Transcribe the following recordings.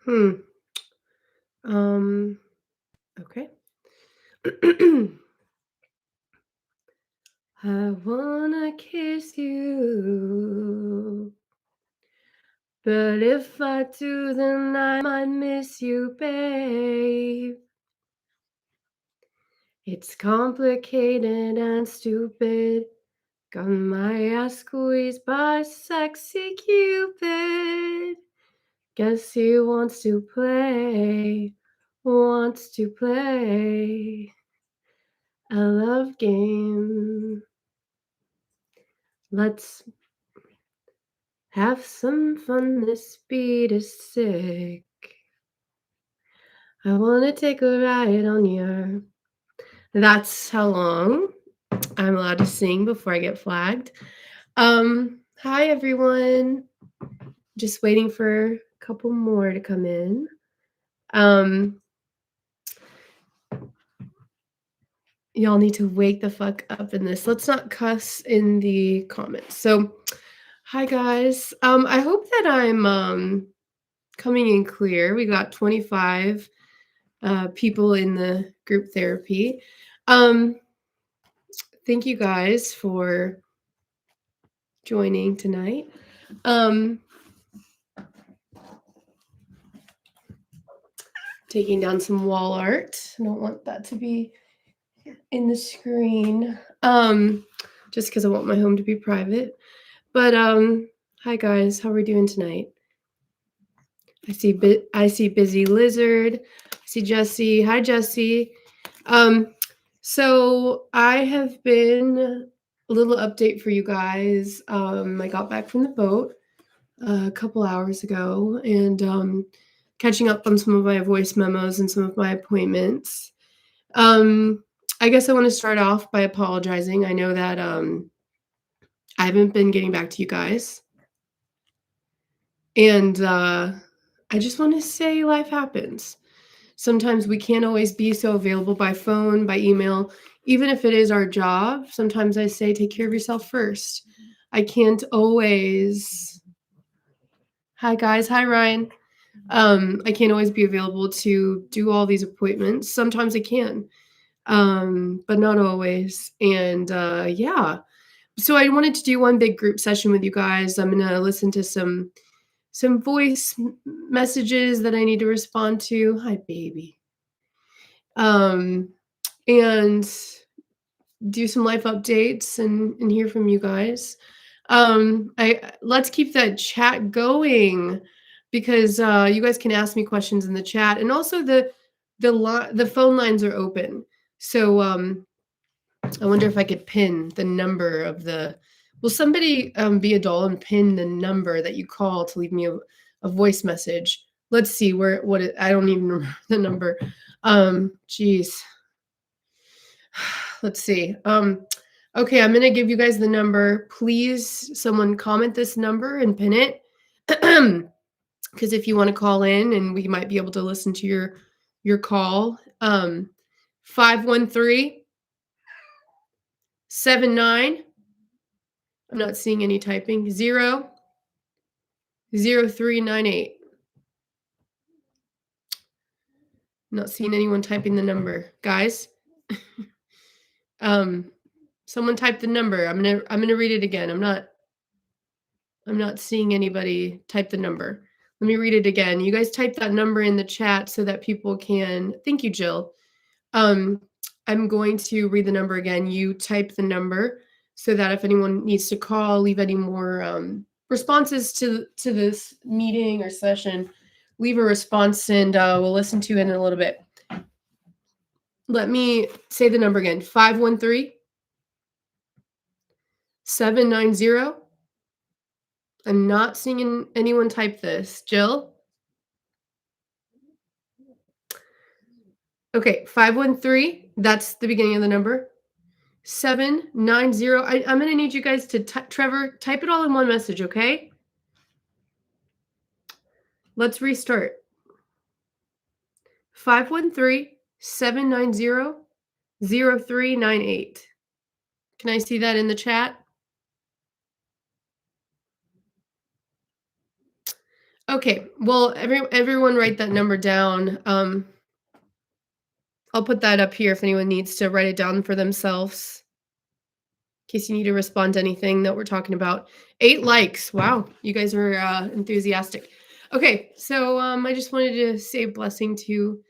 Hmm. Um, okay. I wanna kiss you, but if I do, then I might miss you, babe. It's complicated and stupid. Got my ass squeezed by sexy Cupid. Guess he wants to play a love game. Let's have some fun, this beat is sick. I wanna take a ride on your. That's how long I'm allowed to sing before I get flagged. Hi everyone. Just waiting for a couple more to come in. Um, y'all need to wake the fuck up in this. Let's not cuss in the comments. So, hi guys. I hope that I'm coming in clear. We got 25 people in the group therapy. Thank you guys for joining tonight. Taking down some wall art. I don't want that to be in the screen. Just because I want my home to be private. But hi guys, how are we doing tonight? I see Busy Lizard. I see Jesse. Hi Jesse. So I have been a little update for you guys. I got back from the boat a couple hours ago and catching up on some of my voice memos and some of my appointments. I guess I want to start off by apologizing. I know that I haven't been getting back to you guys. And I just want to say life happens. Sometimes we can't always be so available by phone, by email, even if it is our job. Sometimes I say, take care of yourself first. I can't always. Hi, guys. Hi, Ryan. I can't always be available to do all these appointments. Sometimes I can, but not always. And yeah. So I wanted to do one big group session with you guys. I'm going to listen to some voice messages that I need to respond to. Hi, baby. And do some life updates and hear from you guys. I let's keep that chat going because you guys can ask me questions in the chat, and also the phone lines are open. So I wonder if I could pin the number of the. Will somebody be a doll and pin the number that you call to leave me a voice message? Let's see I don't even remember the number. Geez. Let's see. Okay, I'm gonna give you guys the number. Please, someone comment this number and pin it. Because if you want to call in and we might be able to listen to your call. 513 79. I'm not seeing any typing. 0398. I'm not seeing anyone typing the number. Guys. Someone type the number. I'm gonna read it again. I'm not seeing anybody type the number. Let me read it again. You guys type that number in the chat so that people can. Thank you, Jill. I'm going to read the number again. You type the number so that if anyone needs to call, leave any more responses to this meeting or session, leave a response and we'll listen to it in a little bit. Let me say the number again. 513 790. I'm not seeing anyone type this. Jill? Okay, 513. That's the beginning of the number. 790. I'm going to need you guys to, Trevor, type it all in one message, okay? Let's restart. 513 790 0398. Can I see that in the chat? Okay. Well, everyone write that number down. I'll put that up here if anyone needs to write it down for themselves in case you need to respond to anything that we're talking about. 8 likes. Wow, you guys are enthusiastic. Okay, so I just wanted to say a blessing to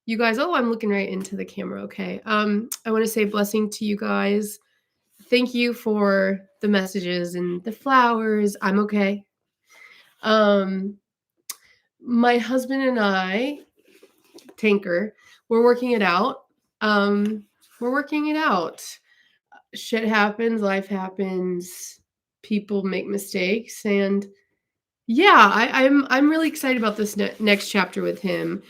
you guys. Oh, I'm looking right into the camera. Okay. I want to say blessing to you guys. Thank you for the messages and the flowers. I'm okay. Um, my husband and I, Tanker, we're working it out. Um, we're working it out. Shit happens, life happens, people make mistakes, and yeah, I'm really excited about this next chapter with him.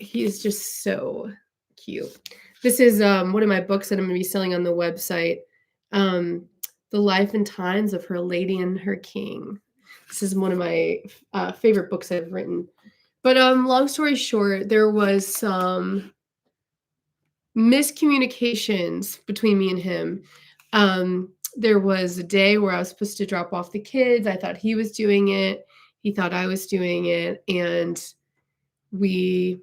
He is just so cute. This is one of my books that I'm going to be selling on the website. Um, the Life and Times of Her Lady and Her King. This is one of my favorite books I've written. But long story short, there was some miscommunications between me and him. There was a day where I was supposed to drop off the kids. I thought he was doing it. He thought I was doing it. And we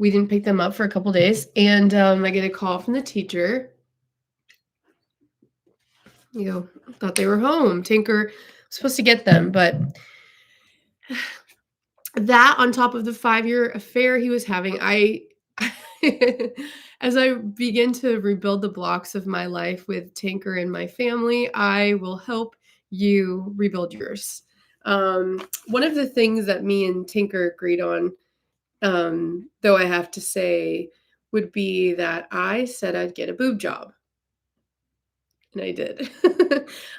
didn't pick them up for a couple days. And I get a call from the teacher. Thought they were home. Tinker was supposed to get them, but that on top of the 5-year affair he was having, as I begin to rebuild the blocks of my life with Tinker and my family, I will help you rebuild yours. One of the things that me and Tinker agreed on, though I have to say, would be that I said I'd get a boob job. And I did.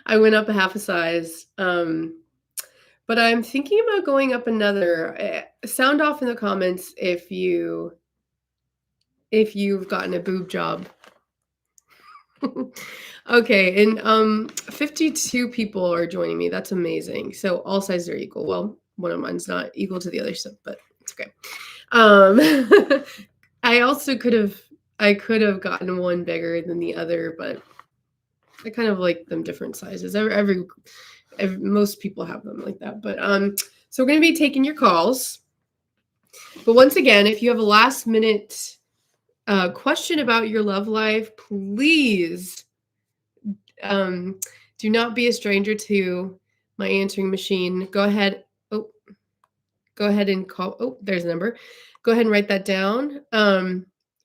I went up a half a size. But I'm thinking about going up another. Sound off in the comments if you've gotten a boob job. Okay, and 52 people are joining me. That's amazing. So all sizes are equal. Well, one of mine's not equal to the other stuff, but it's okay. I also could have gotten one bigger than the other, but I kind of like them different sizes. Most people have them like that. But so we're going to be taking your calls. But once again, if you have a last minute question about your love life, please do not be a stranger to my answering machine. Go ahead and call. Oh, there's a number. Go ahead and write that down.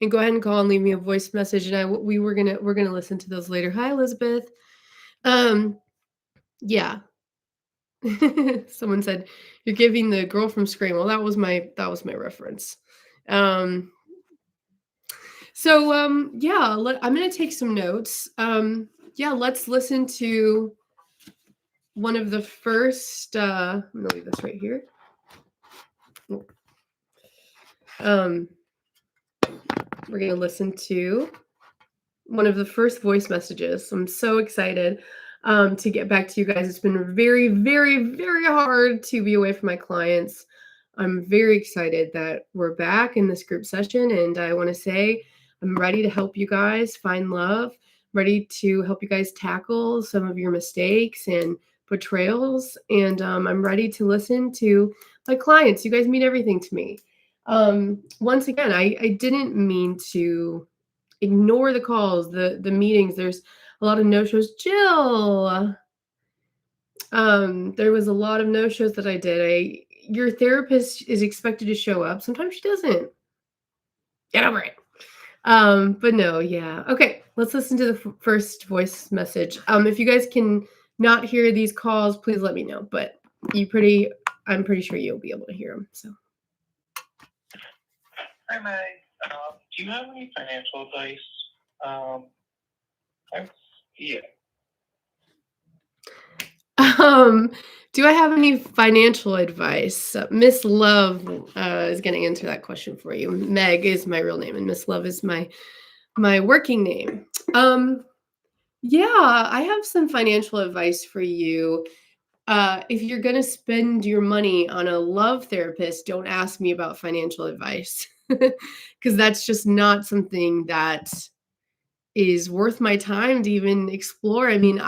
And go ahead and call and leave me a voice message. And we're gonna listen to those later. Hi, Elizabeth. Yeah. Someone said you're giving the girl from Scream. Well, that was my reference. Yeah, I'm gonna take some notes. Yeah, let's listen to one of the first. I'm gonna leave this right here. We're gonna listen to one of the first voice messages. I'm so excited to get back to you guys. It's been very, very, very hard to be away from my clients. I'm very excited that we're back in this group session, and I want to say I'm ready to help you guys find love, ready to help you guys tackle some of your mistakes and betrayals, and I'm ready to listen to my clients. You guys mean everything to me. Once again, I didn't mean to ignore the calls, the meetings. There's a lot of no-shows. Jill, there was a lot of no-shows that I did. Your therapist is expected to show up. Sometimes she doesn't. Get over it. But no, yeah. Okay, let's listen to the first voice message. If you guys can not hear these calls, please let me know. But I'm pretty sure you'll be able to hear them. So. Hi, Meg. Do you have any financial advice? Yeah. Do I have any financial advice? Miss Love is going to answer that question for you. Meg is my real name, and Miss Love is my working name. Yeah, I have some financial advice for you. If you're going to spend your money on a love therapist, don't ask me about financial advice because that's just not something that is worth my time to even explore. I mean,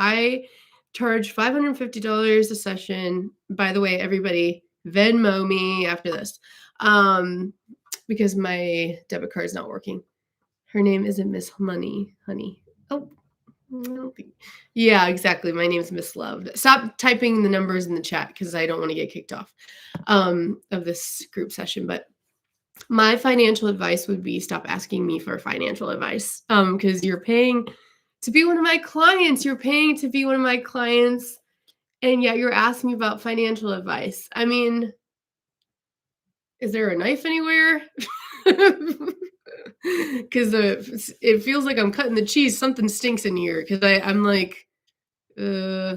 charge $550 a session. By the way, everybody, Venmo me after this, because my debit card is not working. Her name isn't Miss Money, honey. Oh, yeah, exactly. My name is Miss Love. Stop typing the numbers in the chat because I don't want to get kicked off of this group session. But my financial advice would be stop asking me for financial advice because you're paying to be one of my clients. You're paying to be one of my clients, and yet you're asking me about financial advice. I mean, is there a knife anywhere? Because it feels like I'm cutting the cheese. Something stinks in here because I'm like, I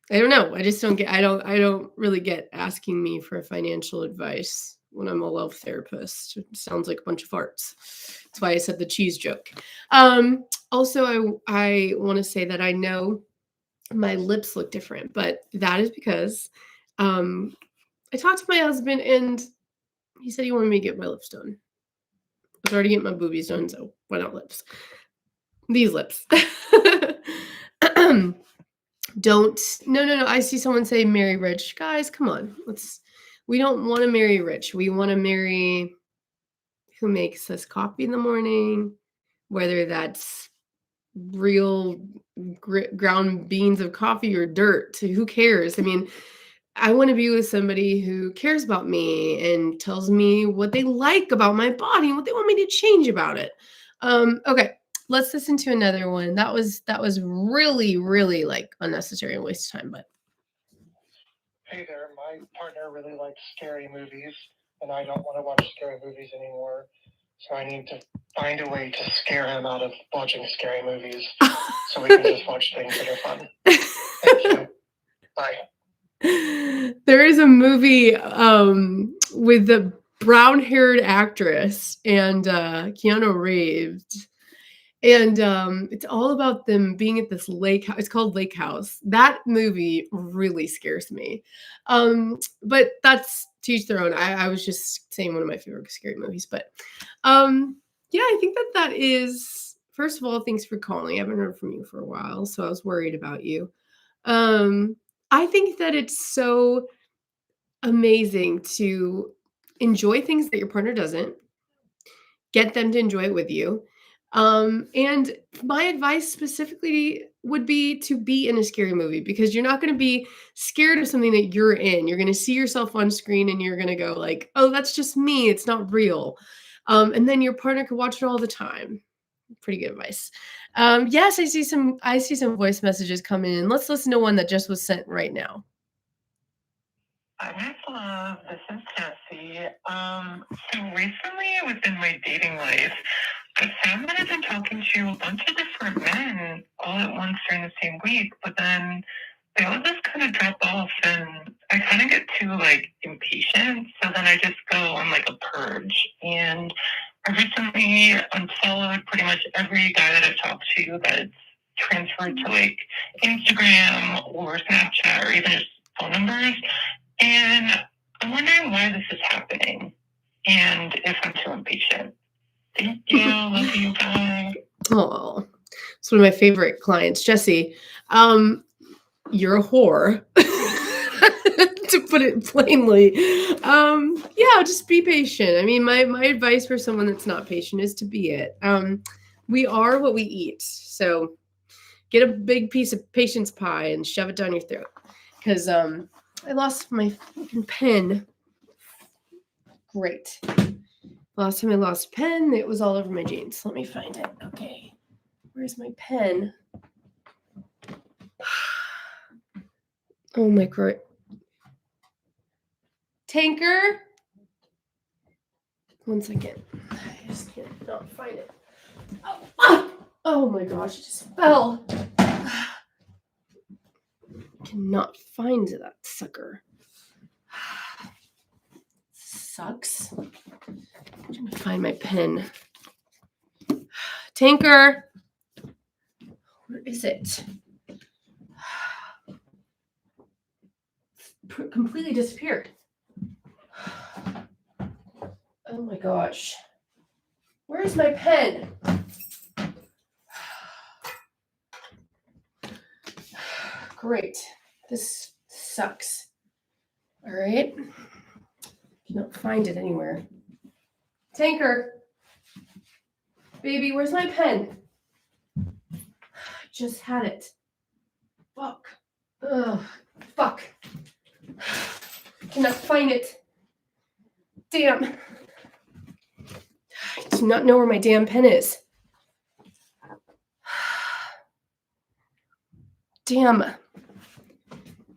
don't know. I just don't get. I don't really get asking me for financial advice when I'm a love therapist. It sounds like a bunch of farts. That's why I said the cheese joke. Also, I want to say that I know my lips look different, but that is because I talked to my husband and he said he wanted me to get my lips done. I was already getting my boobies done, so why not lips? These lips. No. I see someone say marry rich. Guys, come on. We don't want to marry rich. We want to marry who makes us coffee in the morning, whether that's real ground beans of coffee or dirt. Who cares? I mean, I want to be with somebody who cares about me and tells me what they like about my body and what they want me to change about it. Okay, let's listen to another one. That was really, really like unnecessary and waste of time. But Hey there, my partner really likes scary movies, and I don't want to watch scary movies anymore. So I need to find a way to scare him out of watching scary movies so we can just watch things that are fun. Thank you. Bye. There is a movie with the brown-haired actress and Keanu Reeves. And it's all about them being at this lake. It's called Lake House. That movie really scares me. But that's to each their own. I was just saying one of my favorite scary movies. But yeah, I think that is, first of all, thanks for calling. I haven't heard from you for a while, so I was worried about you. I think that it's so amazing to enjoy things that your partner doesn't, get them to enjoy it with you. And my advice specifically would be to be in a scary movie because you're not going to be scared of something that you're in. You're going to see yourself on screen and you're going to go like, oh, that's just me. It's not real. And then your partner could watch it all the time. Pretty good advice. Yes, I see some voice messages coming in. Let's listen to one that just was sent right now. Hi, Love. This is Jessie. So recently within my dating life, I found that I've been talking to a bunch of different men all at once during the same week, but then they all just kind of drop off and I kind of get too impatient. So then I just go on a purge. And I recently unfollowed pretty much every guy that I've talked to that's transferred to Instagram or Snapchat or even just phone numbers. And I'm wondering why this is happening and if I'm too impatient. Thank you. Love you. Bye. Oh, it's one of my favorite clients, Jessie. You're a whore, to put it plainly. Yeah, just be patient. I mean, my advice for someone that's not patient is to be it. We are what we eat. So get a big piece of patience pie and shove it down your throat. Because I lost my fucking pen. Great. Last time I lost a pen, it was all over my jeans. Let me find it. Okay. Where's my pen? Oh my god. Tanker? One second. I just can't not find it. Oh my gosh, it just fell. Cannot find that sucker. Sucks. I'm trying to find my pen. Tanker. Where is it? Completely disappeared. Oh my gosh. Where's my pen? great. This sucks. All right. Cannot find it anywhere. Tanker. Baby, where's my pen? I just had it. Fuck. Ugh. Fuck. Cannot find it. Damn. I do not know where my damn pen is. Damn.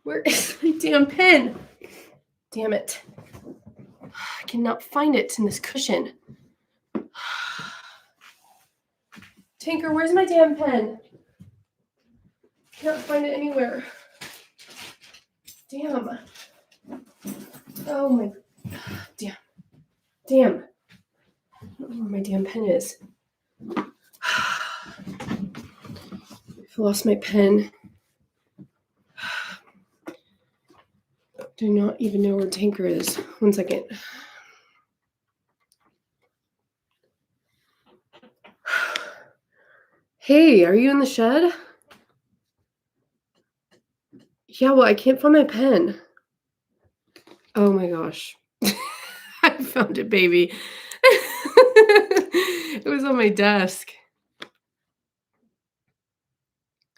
Where is my damn pen? Damn it. I cannot find it in this cushion. Tinker, where's my damn pen? Can't find it anywhere. Damn. Oh my. Damn. Damn. I don't know where my damn pen is. I've lost my pen. Do not even know where Tinker is. 1 second. Hey, are you in the shed? Yeah, well, I can't find my pen. Oh my gosh. I found it, baby. It was on my desk.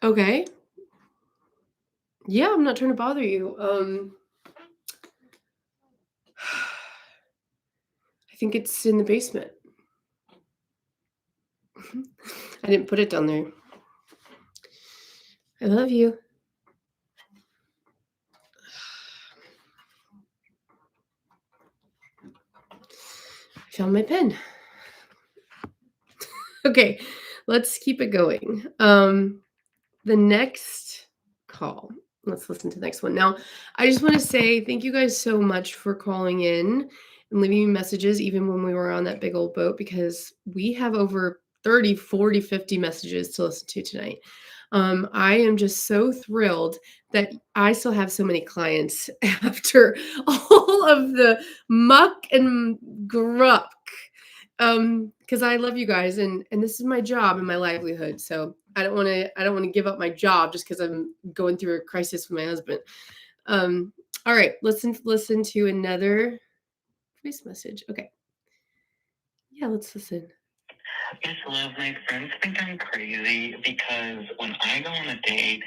Okay. Yeah, I'm not trying to bother you. I think it's in the basement. I didn't put it down there. I love you. I found my pen. Okay, let's keep it going. The next call. Let's listen to the next one. Now, I just want to say thank you guys so much for calling in and leaving me messages, even when we were on that big old boat, because we have over 30, 40, 50 messages to listen to tonight. I am just so thrilled that I still have so many clients after all of the muck and gruck. Because I love you guys, and this is my job and my livelihood. So I don't want to give up my job just because I'm going through a crisis with my husband. All right, listen to another voice message. Okay. Yeah, let's listen. Yes, love. My friends think I'm crazy because when I go on a date,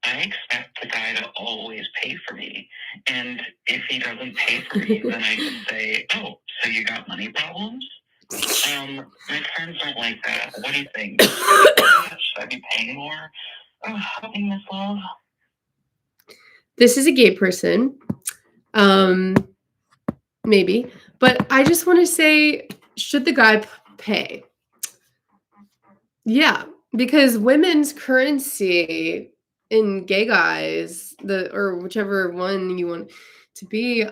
I expect the guy to always pay for me. And if he doesn't pay for me, then I just say, "Oh, so you got money problems?" My friends don't like that. What do you think? Should I be paying more? Oh, help me, Miss Love. This is a gay person. Maybe. But I just want to say, should the guy pay? Yeah, because women's currency in gay guys, or whichever one you want to be,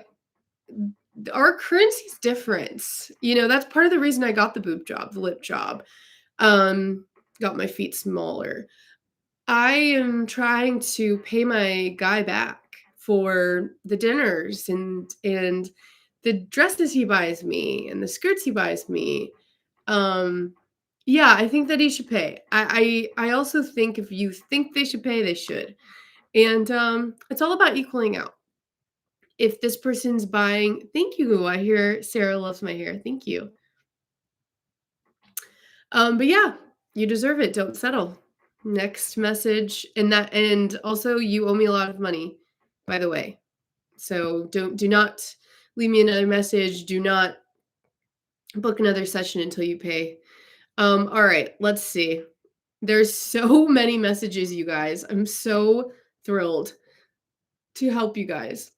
our currency's different. You know, that's part of the reason I got the boob job, the lip job. Got my feet smaller. I am trying to pay my guy back for the dinners and the dresses he buys me and the skirts he buys me. Yeah, I think that he should pay. I also think if you think they should pay, they should. And it's all about equaling out. If this person's buying, thank you. I hear Sarah loves my hair. Thank you. But yeah, you deserve it. Don't settle. Next message. And also you owe me a lot of money, by the way. So do not leave me another message. Do not book another session until you pay. All right, let's see. There's so many messages, you guys. I'm so thrilled to help you guys.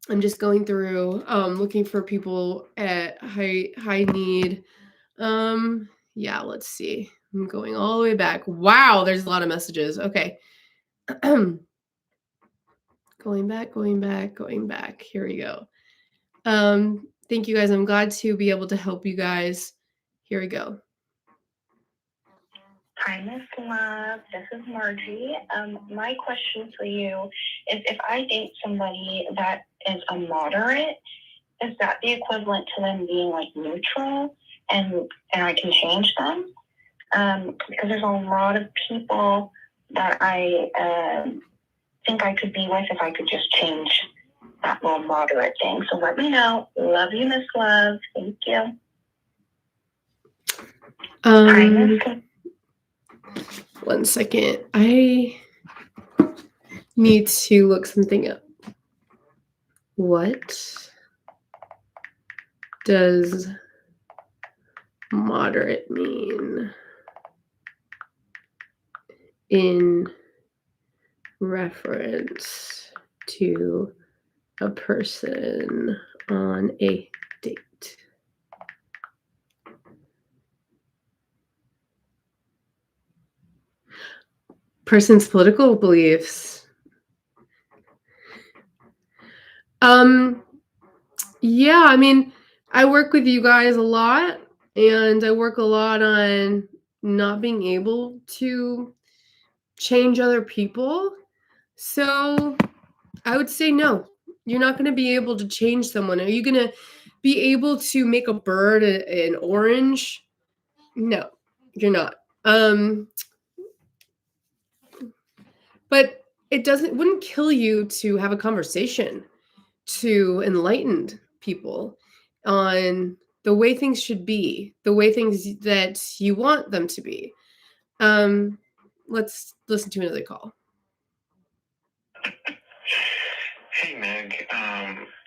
I'm just going through looking for people at high need. Yeah, let's see. I'm going all the way back. Wow, there's a lot of messages. Okay. Going back. Here we go. Thank you guys. I'm glad to be able to help you guys. Here we go. Hi, Miss Love. This is Margie. My question for you is if I date somebody that is a moderate, is that the equivalent to them being like neutral and I can change them? Because there's a lot of people that I think I could be with if I could just change that little moderate thing. So let me know. Love you, Miss Love. Thank you. Hi, Miss. One second. I need to look something up. What does moderate mean in reference to a person on a date? Person's political beliefs. Yeah, I mean, I work with you guys a lot, and I work a lot on not being able to change other people. So I would say no. You're not going to be able to change someone. Are you going to be able to make a bird an orange? No, you're not. But it wouldn't kill you to have a conversation, to enlighten people on the way things should be, the way things that you want them to be. Let's listen to another call. Hey, Meg.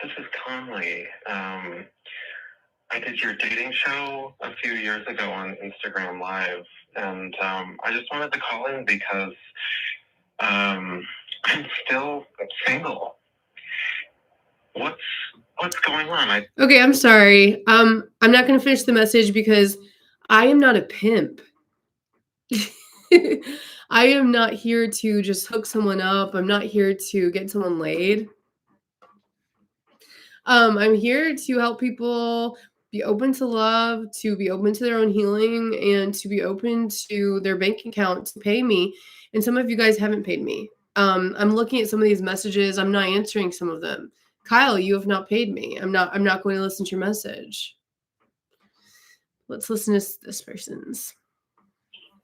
This is Conley. I did your dating show a few years ago on Instagram Live, and I just wanted to call in because I'm still single. What's going on? Okay, I'm sorry. I'm not going to finish the message because I am not a pimp. I am not here to just hook someone up. I'm not here to get someone laid. I'm here to help people be open to love, to be open to their own healing, and to be open to their bank account to pay me. And some of you guys haven't paid me. I'm looking at some of these messages. I'm not answering some of them. Kyle, you have not paid me. I'm not going to listen to your message. Let's listen to this person's.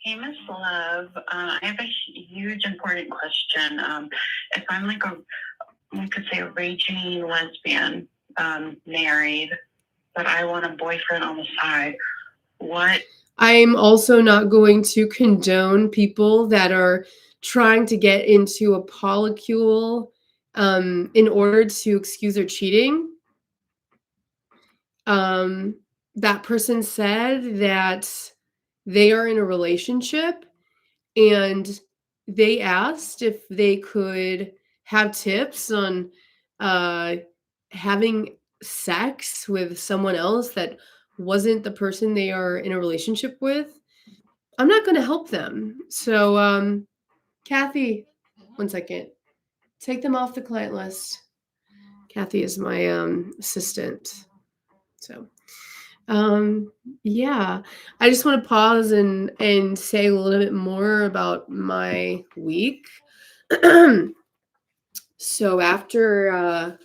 Hey, Miss Love. I have a huge important question. If I'm like we could say a raging lesbian, married, but I want a boyfriend on the side, what? I'm also not going to condone people that are trying to get into a polycule in order to excuse their cheating. That person said that they are in a relationship and they asked if they could have tips on having sex with someone else that wasn't the person they are in a relationship with. I'm not going to help them. So, Kathy, one second. Take them off the client list. Kathy is my assistant. So, yeah, I just want to pause and say a little bit more about my week. So after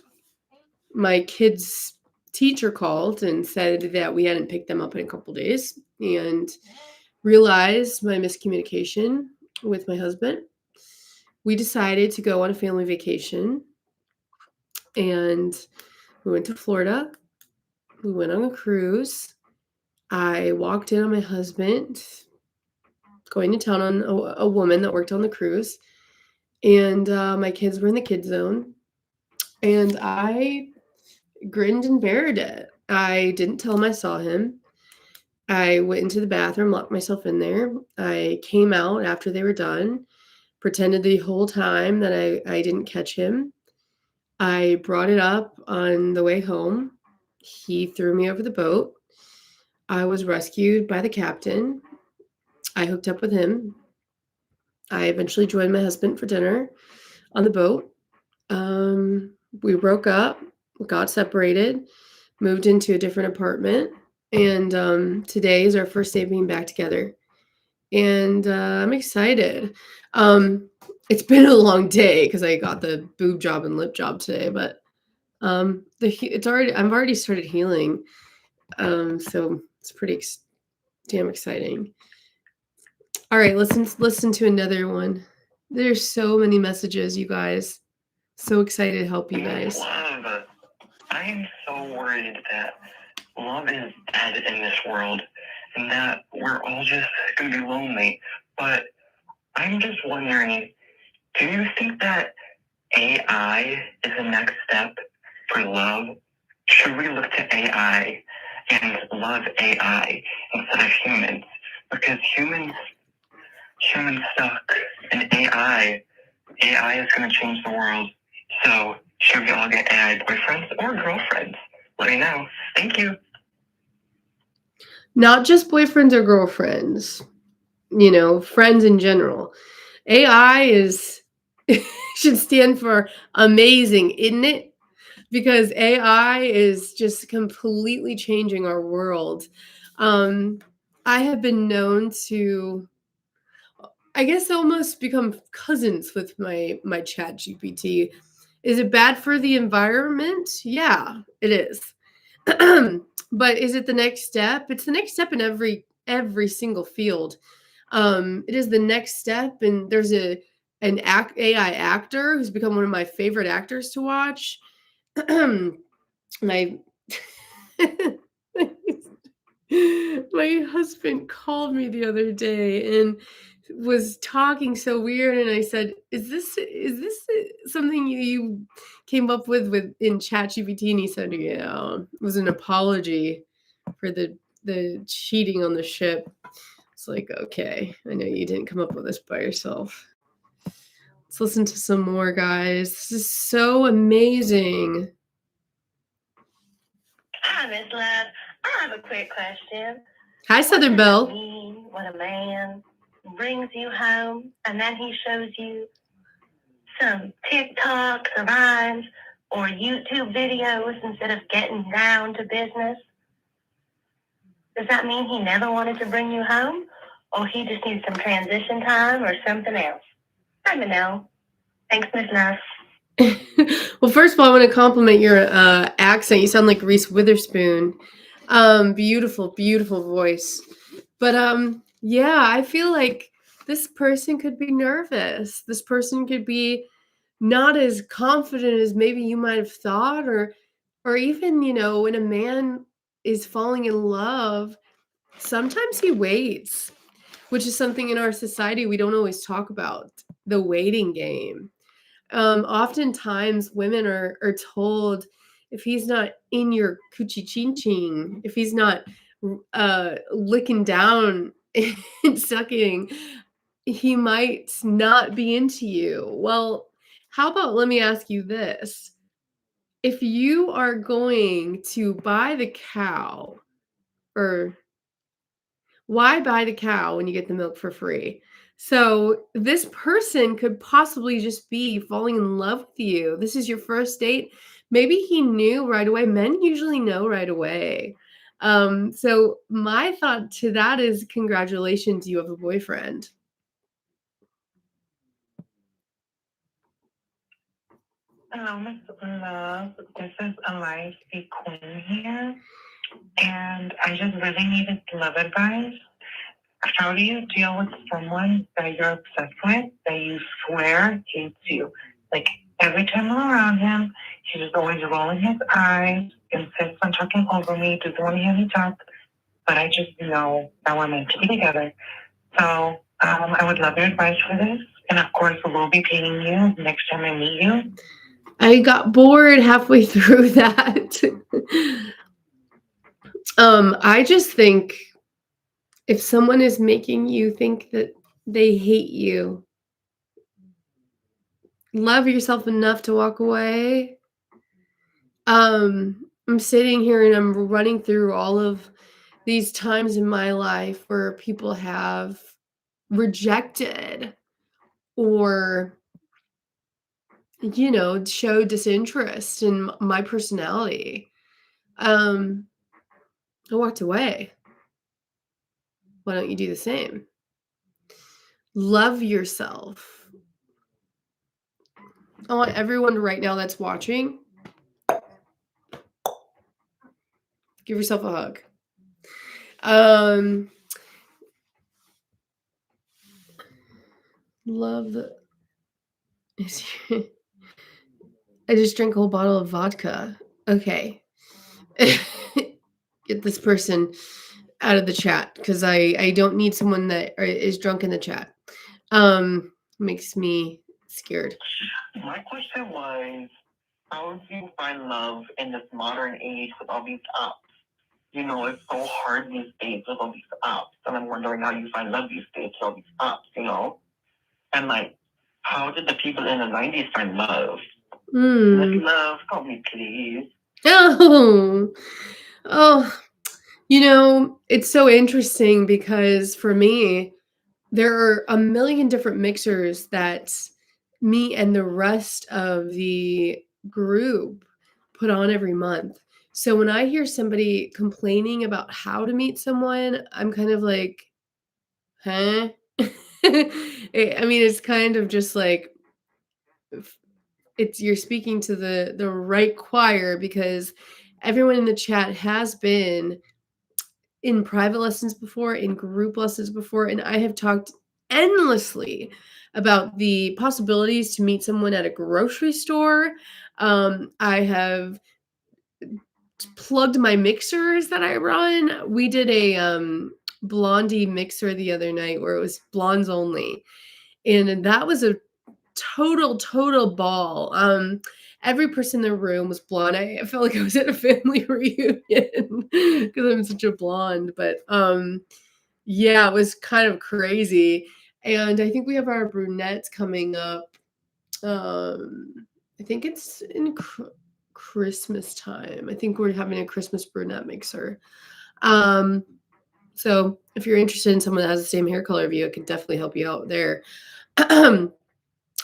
my kids' teacher called and said that we hadn't picked them up in a couple days and realized my miscommunication with my husband, we decided to go on a family vacation, and we went to Florida. We went on a cruise. I walked in on my husband going to town on a woman that worked on the cruise, and my kids were in the kid zone, and I grinned and bared it. I didn't tell him I saw him. I went into the bathroom, locked myself in there. I came out after they were done, pretended the whole time that I didn't catch him. I brought it up on the way home. He threw me over the boat. I was rescued by the captain. I hooked up with him. I eventually joined my husband for dinner on the boat. We broke up, got separated, moved into a different apartment, and today is our first day being back together. And I'm excited. It's been a long day because I got the boob job and lip job today, but I've already started healing. So it's pretty damn exciting. All right, listen to another one. There's so many messages, you guys. So excited to help you guys. Love. I am so worried that love is dead in this world and that we're all just going to be lonely. But I'm just wondering, do you think that AI is the next step for love? Should we look to AI and love AI instead of humans? Because humans suck, and AI is going to change the world. So should we all get AI boyfriends or girlfriends? Let me know. Thank you. Not just boyfriends or girlfriends, friends in general. AI is should stand for amazing, isn't it? Because AI is just completely changing our world. I have been known to, I guess, almost become cousins with my chat GPT. Is it bad for the environment? Yeah, it is. But is it the next step? It's the next step in every single field. It is the next step, and there's an AI actor who's become one of my favorite actors to watch. my my husband called me the other day and was talking so weird, and I said, is this something you came up with in ChatGPT? And he said, yeah, it was an apology for the cheating on the ship. It's like, okay, I know you didn't come up with this by yourself. Let's listen to some more, guys. This is so amazing. Hi, Miss Love. I have a quick question. Hi, Southern What does Belle. it mean when a man brings you home and then he shows you some TikToks or Vines or YouTube videos instead of getting down to business? Does that mean he never wanted to bring you home? Or he just needs some transition time or something else? Let me know. Thanks, Miss Love. Well, first of all, I want to compliment your accent. You sound like Reese Witherspoon. Beautiful, beautiful voice. But yeah, I feel like this person could be nervous. This person could be not as confident as maybe you might have thought, or even, when a man is falling in love, sometimes he waits, which is something in our society we don't always talk about, the waiting game. Oftentimes women are told, if he's not in your coochie chin chin, if he's not licking down and sucking, he might not be into you. Well, how about, let me ask you this. If you are going to buy the cow, or why buy the cow when you get the milk for free? So this person could possibly just be falling in love with you. This is your first date. Maybe he knew right away. Men usually know right away. So my thought to that is, congratulations, you have a boyfriend. Hello, Miss Love. This is Elias the Queen here, and I just really needed love advice. How do you deal with someone that you're obsessed with, that you swear hates you? Like, every time I'm around him, he's just always rolling his eyes, insists on talking over me, doesn't want to hear me talk, but I just know that we're meant to be together. So I would love your advice for this. And of course, we'll be paying you next time I meet you. I got bored halfway through that. I just think if someone is making you think that they hate you, love yourself enough to walk away. I'm sitting here and I'm running through all of these times in my life where people have rejected or show disinterest in my personality. I walked away. Why don't you do the same? Love yourself. I want everyone right now that's watching, give yourself a hug. Love I just drank a whole bottle of vodka. Okay. Get this person out of the chat because I don't need someone that is drunk in the chat. Makes me scared. My question was, how do you find love in this modern age with all these apps? You know, it's so hard these days with all these apps. And I'm wondering how you find love these days with all these apps, you know? And like, how did the people in the 90s find love? Like, love, call me please. Oh, you know, it's so interesting because for me, there are a million different mixers that me and the rest of the group put on every month. So when I hear somebody complaining about how to meet someone, I'm kind of like, huh? I mean, it's kind of just like it's you're speaking to the right choir because everyone in the chat has been in private lessons before, in group lessons before, and I have talked endlessly about the possibilities to meet someone at a grocery store. I have plugged my mixers that I run. We did a Blondie mixer the other night where it was blondes only, and that was a total ball. Every person in the room was blonde. I felt like I was at a family reunion because I'm such a blonde. But yeah, it was kind of crazy. And I think we have our brunettes coming up. I think it's in Christmas time. I think we're having a Christmas brunette mixer. So if you're interested in someone that has the same hair color of you, it can definitely help you out there.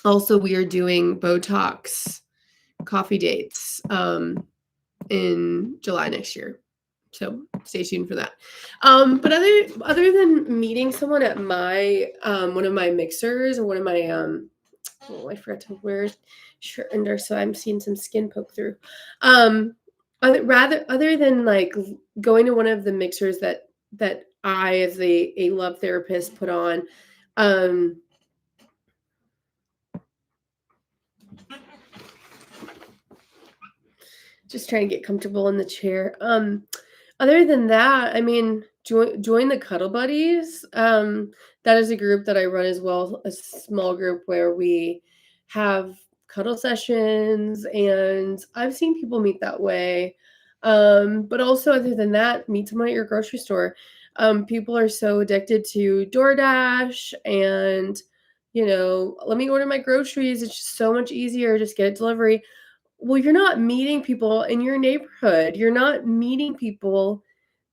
Also, we are doing Botox coffee dates in July next year. So stay tuned for that. But other than meeting someone at my one of my mixers or one of my oh, I forgot to wear shirt under, so I'm seeing some skin poke through. Other than like going to one of the mixers that I as a love therapist put on, just trying to get comfortable in the chair. Other than that, I mean, join the Cuddle Buddies. That is a group that I run as well, a small group where we have cuddle sessions, and I've seen people meet that way. But also, other than that, meet someone at your grocery store. People are so addicted to DoorDash and, you know, let me order my groceries. It's just so much easier. Just get it delivery. Well, you're not meeting people in your neighborhood. You're not meeting people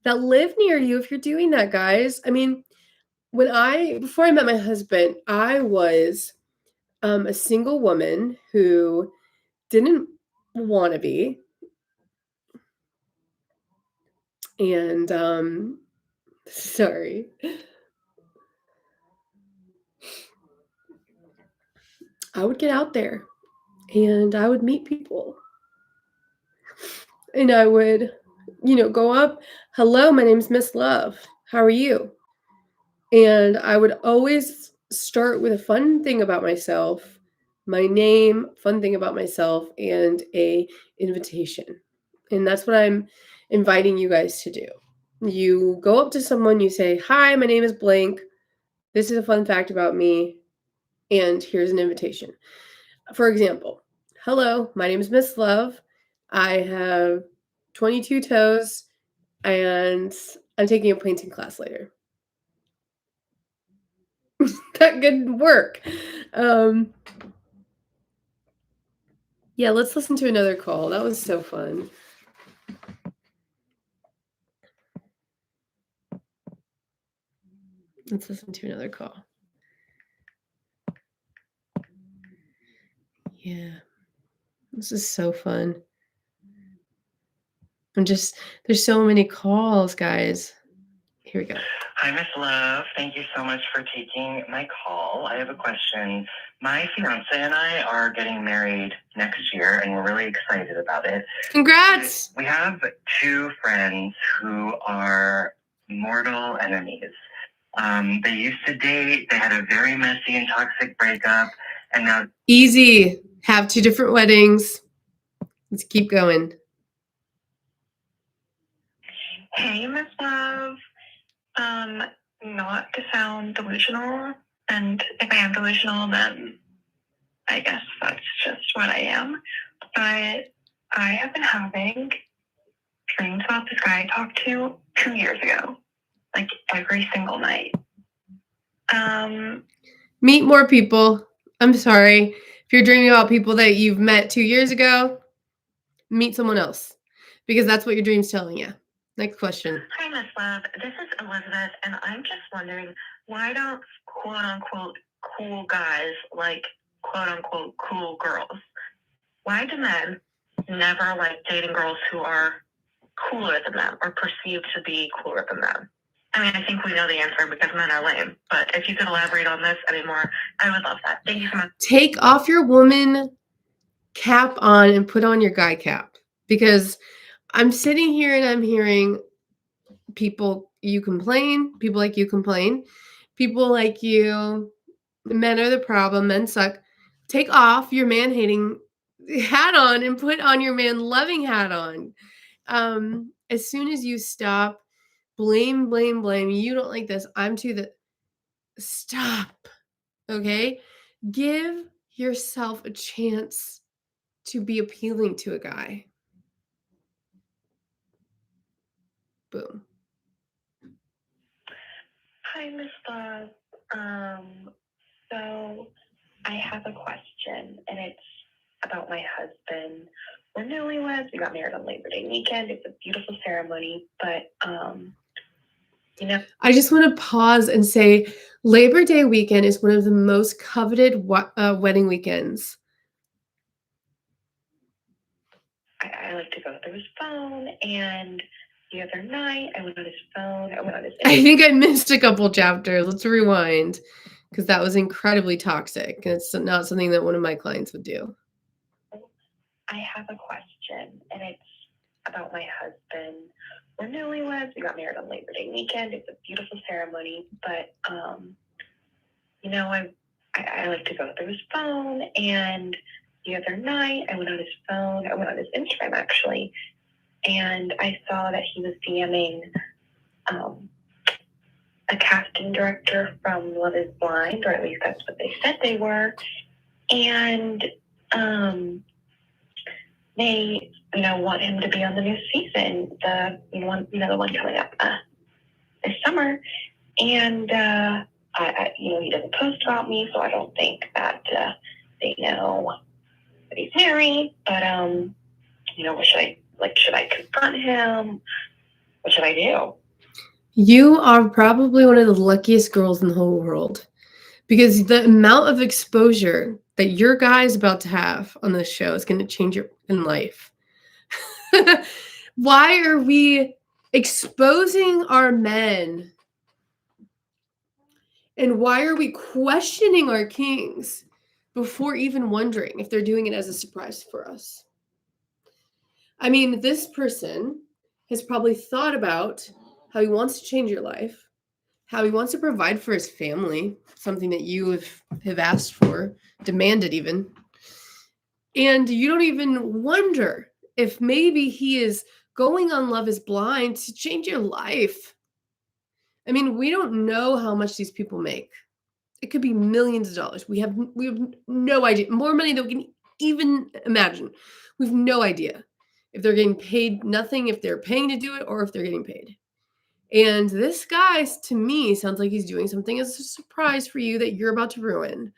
that live near you if you're doing that, guys. I mean, before I met my husband, I was a single woman who didn't want to be. And sorry. I would get out there and I would meet people. And I would, you know, go up, hello, my name's Miss Love. How are you? And I would always start with a fun thing about myself, my name, fun thing about myself, and a invitation. And that's what I'm inviting you guys to do. You go up to someone, you say, "Hi, my name is blank. This is a fun fact about me, and here's an invitation." For example, "Hello, my name is Miss Love. I have 22 toes, and I'm taking a painting class later." That could work. Yeah, let's listen to another call. That was so fun. Let's listen to another call. Yeah, this is so fun. There's so many calls, guys. Here we go. Hi, Miss Love. Thank you so much for taking my call. I have a question. My fiance and I are getting married next year, and we're really excited about it. Congrats! We have two friends who are mortal enemies. They used to date. They had a very messy and toxic breakup, and now Easy. Have 2 different weddings. Let's keep going. Hey, Miss Love. Not to sound delusional, and if I am delusional, then I guess that's just what I am. But I have been having dreams about this guy I talked to 2 years ago, like every single night. Meet more people. I'm sorry. If you're dreaming about people that you've met 2 years ago, meet someone else because that's what your dream's telling you. Next question. Hi, Miss Love. This is Elizabeth, and I'm just wondering, why don't quote unquote cool guys like quote unquote cool girls? Why do men never like dating girls who are cooler than them or perceived to be cooler than them? I mean, I think we know the answer because men are lame, but if you could elaborate on this anymore, I would love that. Thank you so much. Take off your woman cap on and put on your guy cap because I'm sitting here and I'm hearing people you complain, people like you complain, people like you, men are the problem, men suck. Take off your man hating hat on and put on your man loving hat on. As soon as you stop, blame, you don't like this, I'm too the stop. Okay? Give yourself a chance to be appealing to a guy. Boom. Hi, Miss Love. So I have a question, and it's about my husband. We're newlyweds. We got married on Labor Day weekend. It's a beautiful ceremony, but I just want to pause and say Labor Day weekend is one of the most coveted wedding weekends. I like to go through his phone, and the other night I went on his phone. I went on his. I think I missed a couple chapters. Let's rewind because that was incredibly toxic. And it's not something that one of my clients would do. I have a question, and it's about my husband. We're newlyweds. We got married on Labor Day weekend. It's a beautiful ceremony, but I like to go through his phone, and the other night I went on his phone. I went on his Instagram actually, and I saw that he was DMing a casting director from Love Is Blind, or at least that's what they said they were, and they want him to be on the new season, the one coming up this summer, and he doesn't post about me, so I don't think that they know that he's married. But what should I confront him? What should I do? You are probably one of the luckiest girls in the whole world because the amount of exposure that your guy is about to have on this show is going to change your life. Why are we exposing our men? And why are we questioning our kings before even wondering if they're doing it as a surprise for us? I mean, this person has probably thought about how he wants to change your life, how he wants to provide for his family, something that you have asked for, demanded even. And you don't even wonder if maybe he is going on Love Is Blind to change your life. I mean, we don't know how much these people make. It could be millions of dollars. We have no idea. More money than we can even imagine. We have no idea if they're getting paid nothing, if they're paying to do it, or if they're getting paid. And this guy, to me, sounds like he's doing something as a surprise for you that you're about to ruin.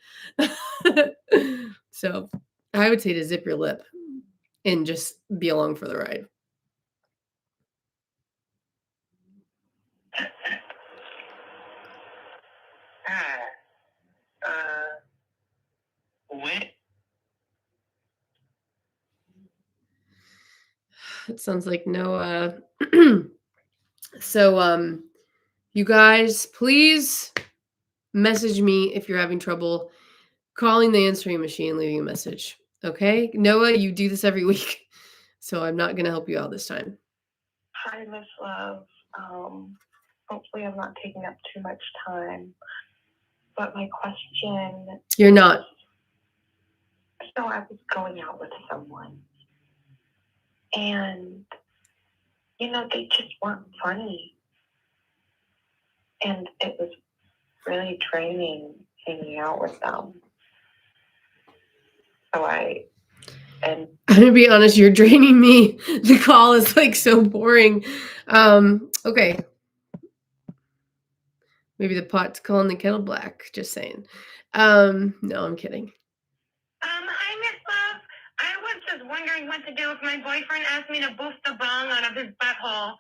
So I would say to zip your lip and just be along for the ride. What? It sounds like no. So, you guys, please message me if you're having trouble calling the answering machine, leaving a message. Okay, Noah, you do this every week, so I'm not going to help you out this time. Hi, Miss Love. Hopefully I'm not taking up too much time. But my question... You're not. So I was going out with someone, and they just weren't funny, and it was really draining hanging out with them. So I'm gonna be honest, you're draining me. The call is like so boring. Okay. Maybe the pot's calling the kettle black. Just saying. No, I'm kidding. Hi, Miss Love. I was just wondering what to do if my boyfriend asked me to boost the bong out of his butthole.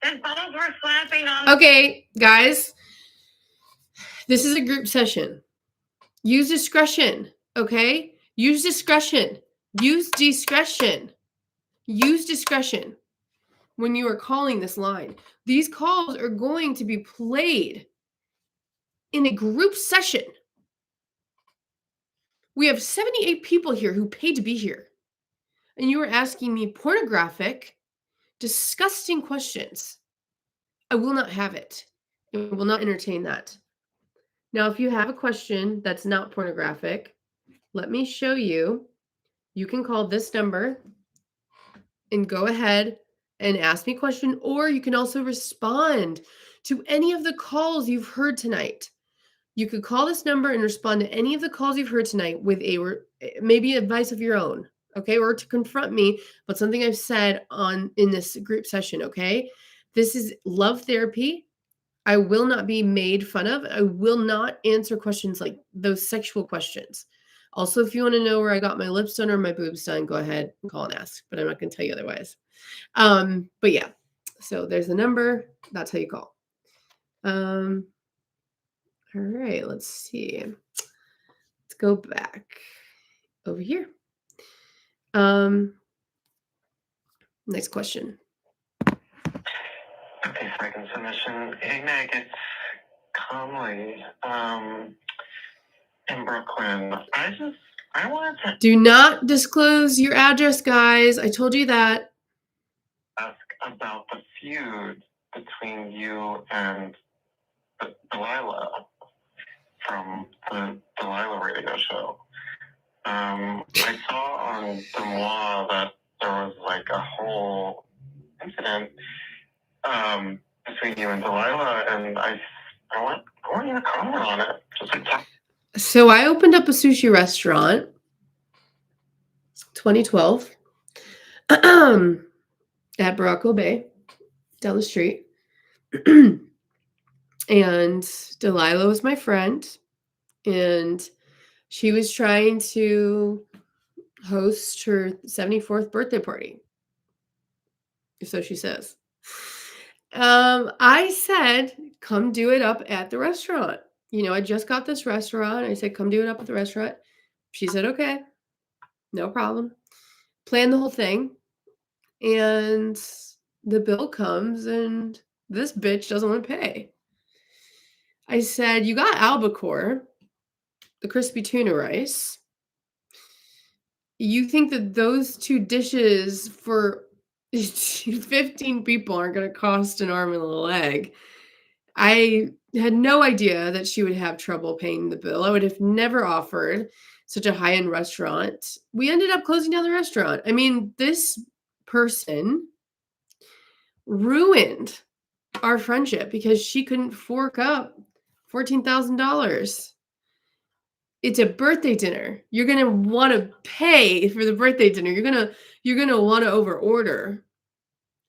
His balls were slapping on. Okay, guys. This is a group session. Use discretion, okay? Use discretion. Use discretion. Use discretion when you are calling this line. These calls are going to be played in a group session. We have 78 people here who paid to be here. And you are asking me pornographic, disgusting questions. I will not have it. I will not entertain that. Now, if you have a question that's not pornographic, let me show you. You can call this number and go ahead and ask me a question, or you can also respond to any of the calls you've heard tonight. You could call this number and respond to any of the calls you've heard tonight with maybe advice of your own, okay? Or to confront me about something I've said in this group session, okay? This is love therapy. I will not be made fun of. I will not answer questions like those sexual questions. Also, if you want to know where I got my lips done or my boobs done, go ahead and call and ask, but I'm not going to tell you otherwise. But yeah, so there's the number. That's how you call. All right, let's see. Let's go back over here. Next question. Okay, second submission. Hey, Meg, it's Conley in Brooklyn. I wanted to Do not disclose your address, guys. I told you that. ask about the feud between you and Delilah from the Delilah radio show. I saw on Demois that there was like a whole incident between you and Delilah, and I want you to comment on it. Just like talk. So I opened up a sushi restaurant 2012 at Baracco Bay down the street. And Delilah was my friend, and she was trying to host her 74th birthday party. So she says. I said, come do it up at the restaurant. I just got this restaurant. I said, come do it up at the restaurant. She said, okay, no problem. Planned the whole thing. And the bill comes and this bitch doesn't want to pay. I said, you got albacore, the crispy tuna rice. You think that those two dishes for 15 people aren't going to cost an arm and a leg? I had no idea that she would have trouble paying the bill. I would have never offered such a high-end restaurant. We ended up closing down the restaurant. I mean, this person ruined our friendship because she couldn't fork up $14,000. It's a birthday dinner. You're going to want to pay for the birthday dinner. You're going to want to over order.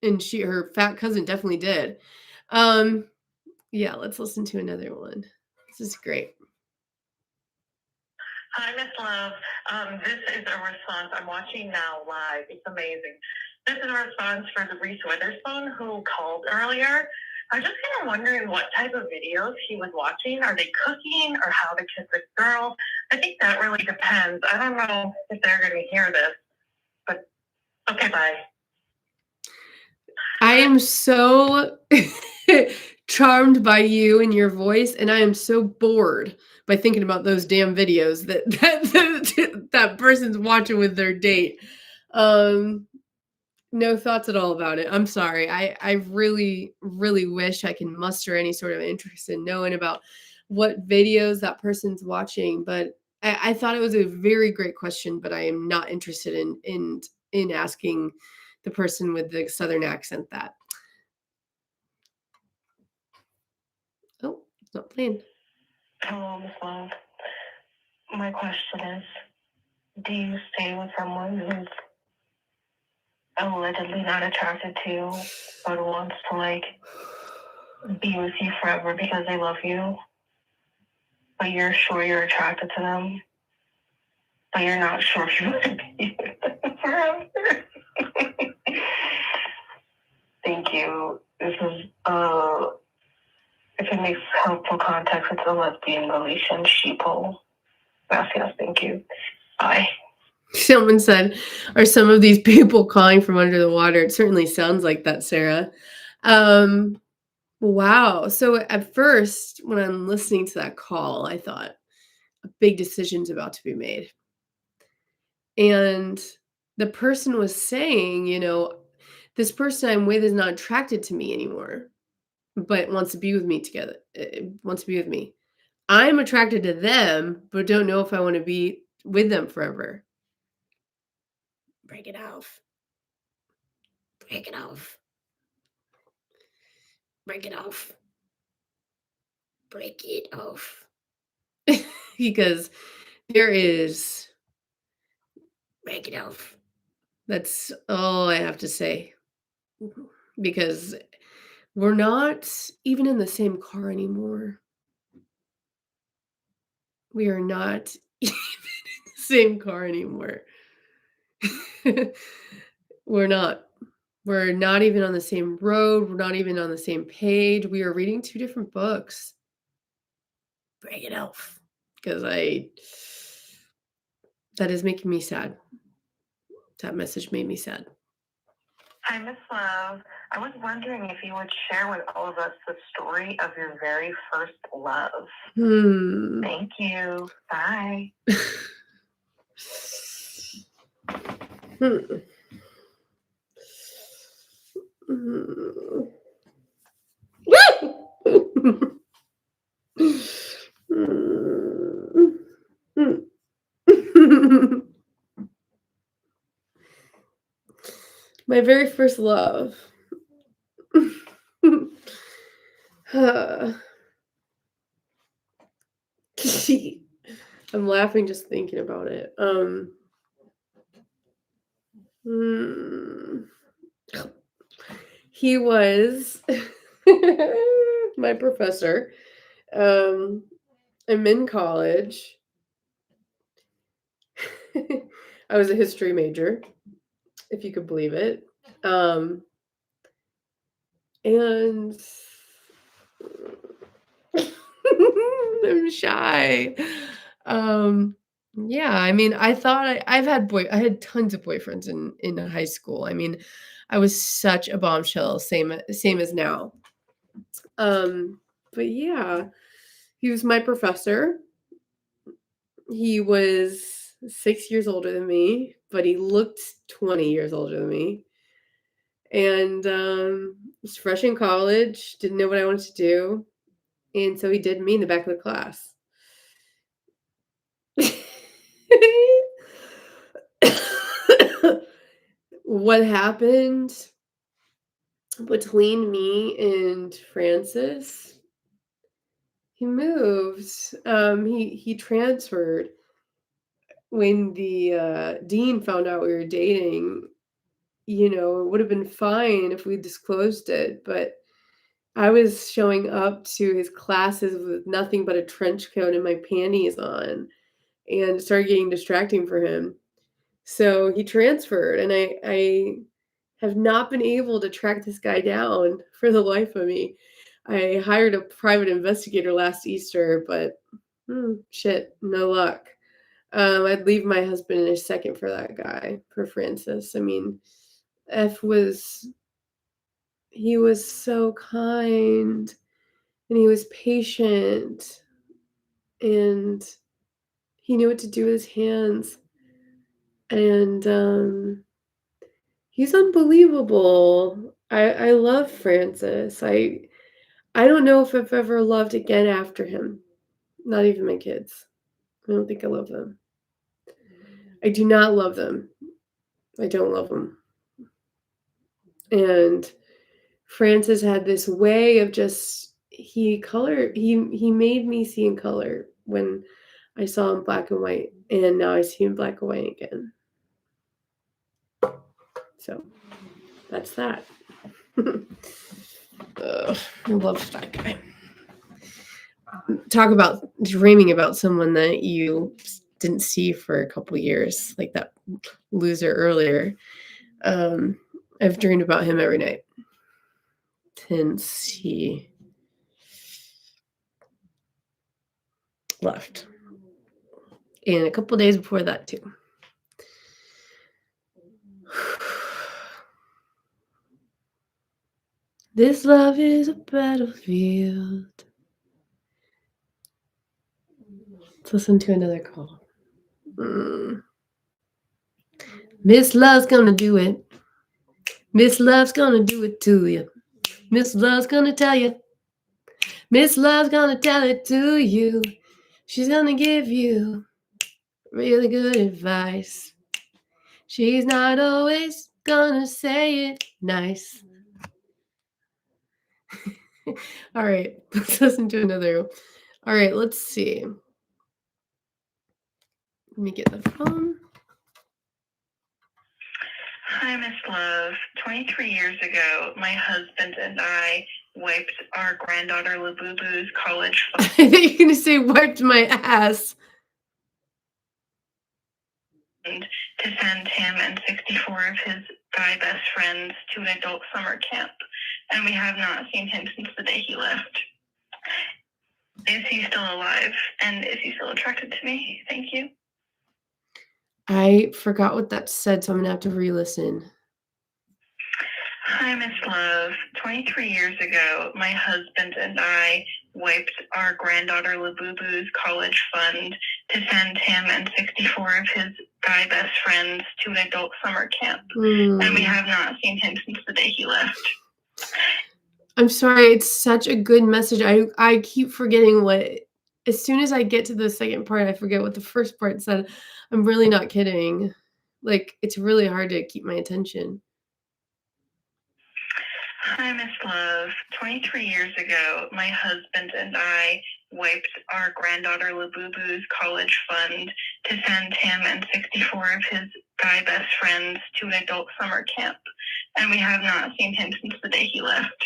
And her fat cousin definitely did. Yeah, let's listen to another one. This is great. Hi, Miss Love. This is a response. I'm watching now live. It's amazing. This is a response for the Reese Witherspoon who called earlier. I was just kind of wondering what type of videos he was watching. Are they cooking or how to kiss a girl? I think that really depends. I don't know if they're going to hear this, but okay, bye. I am so charmed by you and your voice, and I am so bored by thinking about those damn videos that person's watching with their date. No thoughts at all about it. I'm sorry. I really, really wish I can muster any sort of interest in knowing about what videos that person's watching, but I thought it was a very great question, but I am not interested in asking the person with the southern accent that. Oh, it's not playing. Hello, Miss Love. My question is, do you stay with someone who's allegedly not attracted to you, but wants to like be with you forever because they love you, but you're sure you're attracted to them, but you're not sure if you want to be with them forever? Thank you. This is if it makes helpful context, it's a lesbian relationship. Gracias, thank you. Bye. Someone said, are some of these people calling from under the water? It certainly sounds like that, Sarah. Wow. So at first, when I'm listening to that call, I thought a big decision's about to be made. And the person was saying, this person I'm with is not attracted to me anymore, but wants to be with me together, wants to be with me. I'm attracted to them, but don't know if I want to be with them forever. Break it off. Break it off. Break it off. Break it off. Because there is. Break it off. That's all I have to say. Because we're not even in the same car anymore. We are not even in the same car anymore. We're not. We're not even on the same road. We're not even on the same page. We are reading two different books. Break it off. Because that is making me sad. That message made me sad. Hi, Miss Love. I was wondering if you would share with all of us the story of your very first love. Thank you. Bye. My very first love. I'm laughing just thinking about it. He was my professor. I'm in college. I was a history major, if you could believe it. And I'm shy. Yeah, I mean, I thought I had tons of boyfriends in high school. I mean, I was such a bombshell, same as now. But yeah, he was my professor. He was 6 years older than me, but he looked 20 years older than me. And was fresh in college, didn't know what I wanted to do. And so he did me in the back of the class. What happened between me and Francis? He moved. He transferred when the dean found out we were dating. It would have been fine if we disclosed it, but I was showing up to his classes with nothing but a trench coat and my panties on, and it started getting distracting for him. So he transferred, and I have not been able to track this guy down for the life of me. I hired a private investigator last Easter, but shit, no luck. I'd leave my husband in a second for that guy, for Francis. I mean, he was so kind, and he was patient, and he knew what to do with his hands. And he's unbelievable. I love Francis. I don't know if I've ever loved again after him. Not even my kids. I don't think I love them. I do not love them. I don't love them. And Francis had this way of just he made me see in color when I saw him black and white, and now I see him black and white again. So that's that. I love that guy. Talk about dreaming about someone that you didn't see for a couple years, like that loser earlier. I've dreamed about him every night since he left. And a couple days before that, too. This love is a battlefield. Let's listen to another call. Miss Love's gonna do it. Miss Love's gonna do it to you. Miss Love's gonna tell you. Miss Love's gonna tell it to you. She's gonna give you really good advice. She's not always gonna say it nice. All right, let's listen to another. All right, let's see. Let me get the phone. Hi, Miss Love. 23 years ago, my husband and I wiped our granddaughter Labubu's college I thought you were gonna say wiped my ass. fund to send him and 64 of his guy best friends to an adult summer camp, and we have not seen him since the day he left. Is he still alive? And is he still attracted to me? Thank you. I forgot what that said, so I'm gonna have to re-listen. Hi, Miss Love. 23 years ago, my husband and I wiped our granddaughter Labubu's college fund to send him and 64 of his guy best friends to an adult summer camp, and we have not seen him since the day he left. I'm sorry, it's such a good message. I keep forgetting what. As soon as I get to the second part, I forget what the first part said. I'm really not kidding. Like, it's really hard to keep my attention. Hi, Miss Love. 23 years ago, my husband and I wiped our granddaughter Labubu's college fund to send him and 64 of his guy best friends to an adult summer camp, and we have not seen him since the day he left.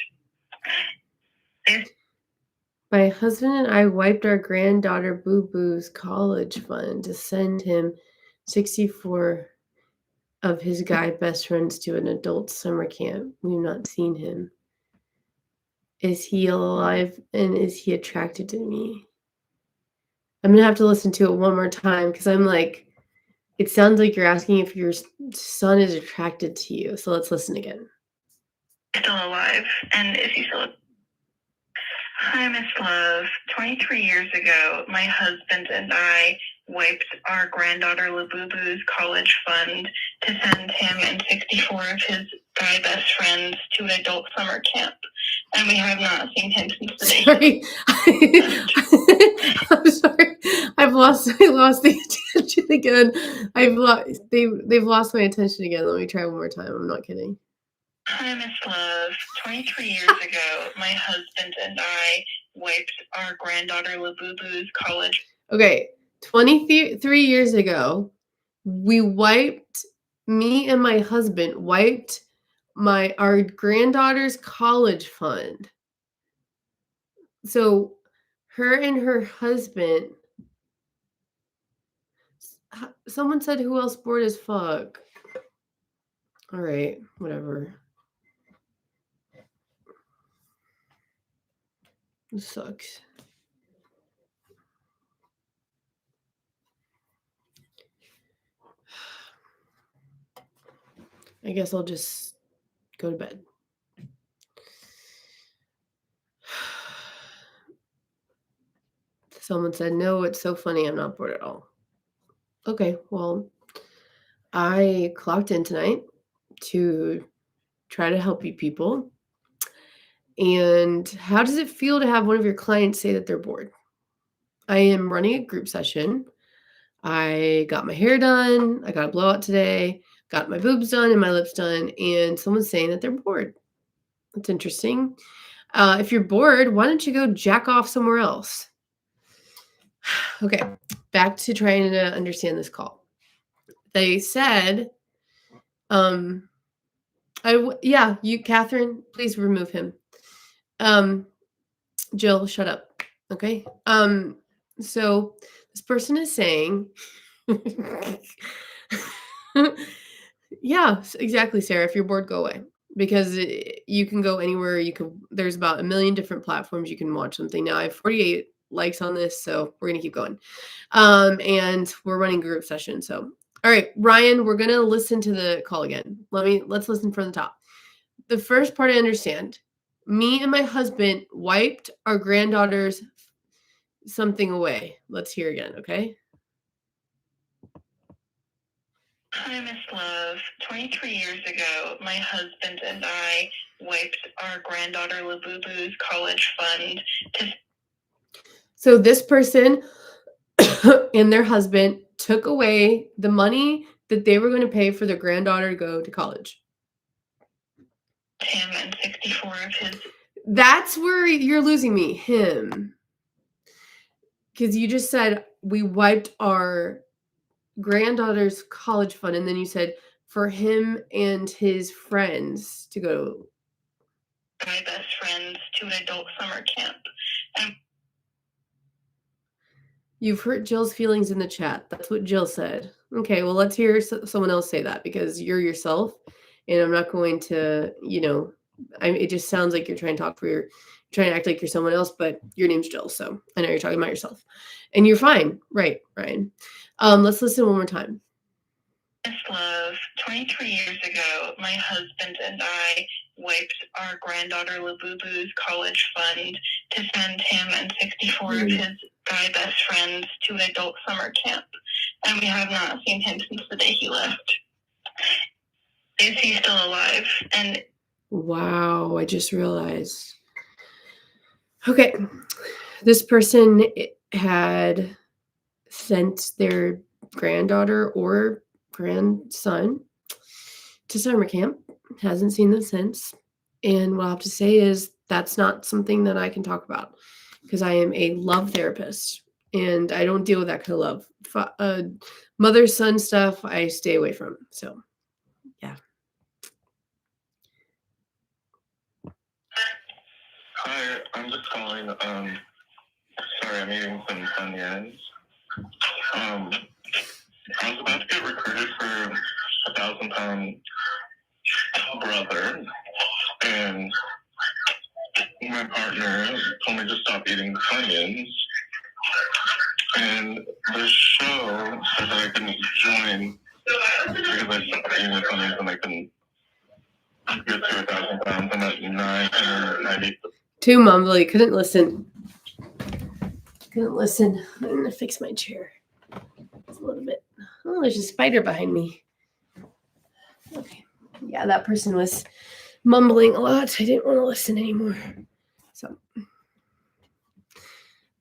My husband and I wiped our granddaughter Boo Boo's college fund to send him 64 of his guy best friends to an adult summer camp. We've not seen him. Is he alive and is he attracted to me? I'm going to have to listen to it one more time because I'm like, it sounds like you're asking if your son is attracted to you. So let's listen again. Still alive, and is he still? Hi, Miss Love. 23 years ago, my husband and I wiped our granddaughter Labubu's college fund to send him and 64 of his guy best friends to an adult summer camp, and we have not seen him since the day. Sorry, I'm sorry. I lost the attention again. They've lost my attention again. Let me try one more time. I'm not kidding. Hi, Miss Love. 23 years ago, my husband and I wiped our granddaughter Labubu's college. Okay, 23 years ago, me and my husband wiped our granddaughter's college fund. So her and her husband, someone said who else bored as fuck. All right, whatever. This sucks. I guess I'll just go to bed. Someone said, no, it's so funny. I'm not bored at all. Okay, well, I clocked in tonight to try to help you people. And how does it feel to have one of your clients say that they're bored? I am running a group session I got my hair done. I got a blowout today. Got my boobs done and my lips done. And someone's saying that they're bored. That's interesting. If you're bored, why don't you go jack off somewhere else? Okay, back to trying to understand this call. They said, you, Catherine, please remove him. Jill, shut up. Okay. So this person is saying, yeah, exactly, Sarah. If you're bored, go away because you can go anywhere. There's about 1 million different platforms you can watch something. Now I have 48 likes on this, so we're gonna keep going. And we're running group session. So, all right, Ryan, we're gonna listen to the call again. Let's listen from the top. The first part I understand. Me and my husband wiped our granddaughter's something away. Let's hear again, okay? Hi, Miss Love. 23 years ago, my husband and I wiped our granddaughter Labubu's college fund to. So this person and their husband took away the money that they were going to pay for their granddaughter to go to college. Him and 64 of his. That's where you're losing me, him. Because you just said we wiped our granddaughter's college fund, and then you said for him and his friends to go. My best friends to an adult summer camp. And You've hurt Jill's feelings in the chat. That's what Jill said. Okay, well, let's hear someone else say that because you're yourself, and I'm not going to, it just sounds like you're trying to trying to act like you're someone else, but your name's Jill, so I know you're talking about yourself, and you're fine, right, Ryan? Let's listen one more time. Miss Love, 23 years ago, my husband and I wiped our granddaughter Labubu's college fund to send him and 64 of his guy best friends to an adult summer camp, and we have not seen him since the day he left. Is he still alive? And wow, I just realized. Okay, this person had sent their granddaughter or grandson to summer camp, hasn't seen them since. And what I have to say is that's not something that I can talk about because I am a love therapist and I don't deal with that kind of love. Mother-son stuff, I stay away from. So, yeah. Hi, I'm just calling. Sorry, I'm eating some Funyuns. I was about to get recruited for a 1,000-pound brother, and my partner told me to stop eating Funyuns. And the show said that I couldn't join because I stopped eating the Funyuns and I couldn't get to 1,000 pounds. I'm at 990. Too mumbly, couldn't listen. I'm gonna fix my chair. It's a little bit. Oh, there's a spider behind me. Okay. Yeah, that person was mumbling a lot. I didn't want to listen anymore. So,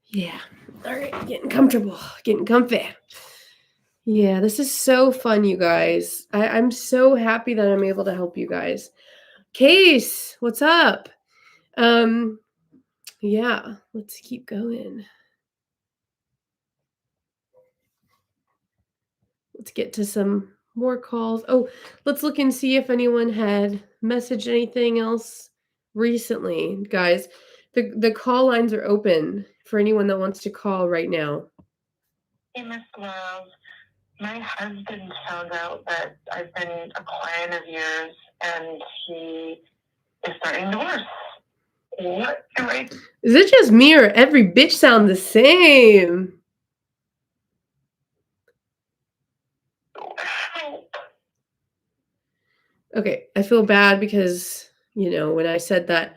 yeah. All right, getting comfortable, getting comfy. Yeah, this is so fun, you guys. I'm so happy that I'm able to help you guys. Case, what's up? Yeah, let's keep going. Let's get to some more calls. Oh, let's look and see if anyone had messaged anything else recently, guys. The call lines are open for anyone that wants to call right now. Hey, Miss Love. My husband found out that I've been a client of yours, and he is starting divorce. What do I do? Is it just me or every bitch sound the same? Help. Okay, I feel bad because, when I said that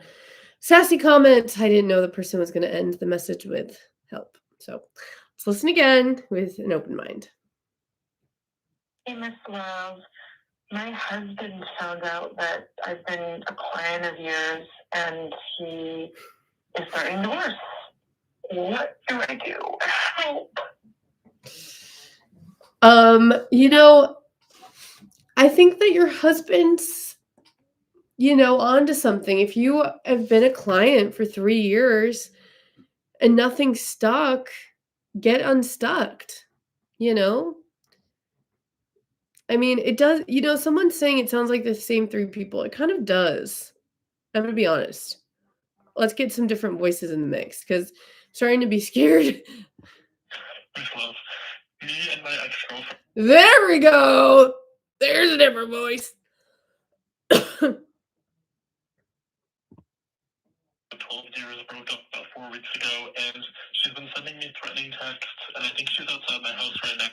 sassy comment, I didn't know the person was going to end the message with help. So let's listen again with an open mind. Hey, Miss Love. My husband found out that I've been a client of yours, and he is starting divorce. What do I do? Help. You know, I think that your husband's, onto something. If you have been a client for 3 years and nothing stuck, get unstuck, you know? I mean, it does, someone's saying it sounds like the same 3 people. It kind of does. I'm gonna be honest. Let's get some different voices in the mix because starting to be scared. Miss Love, me and my ex-girlfriend There we go. There's a different voice. 12 years broke up about 4 weeks ago, and she's been sending me threatening texts, and I think she's outside my house right now.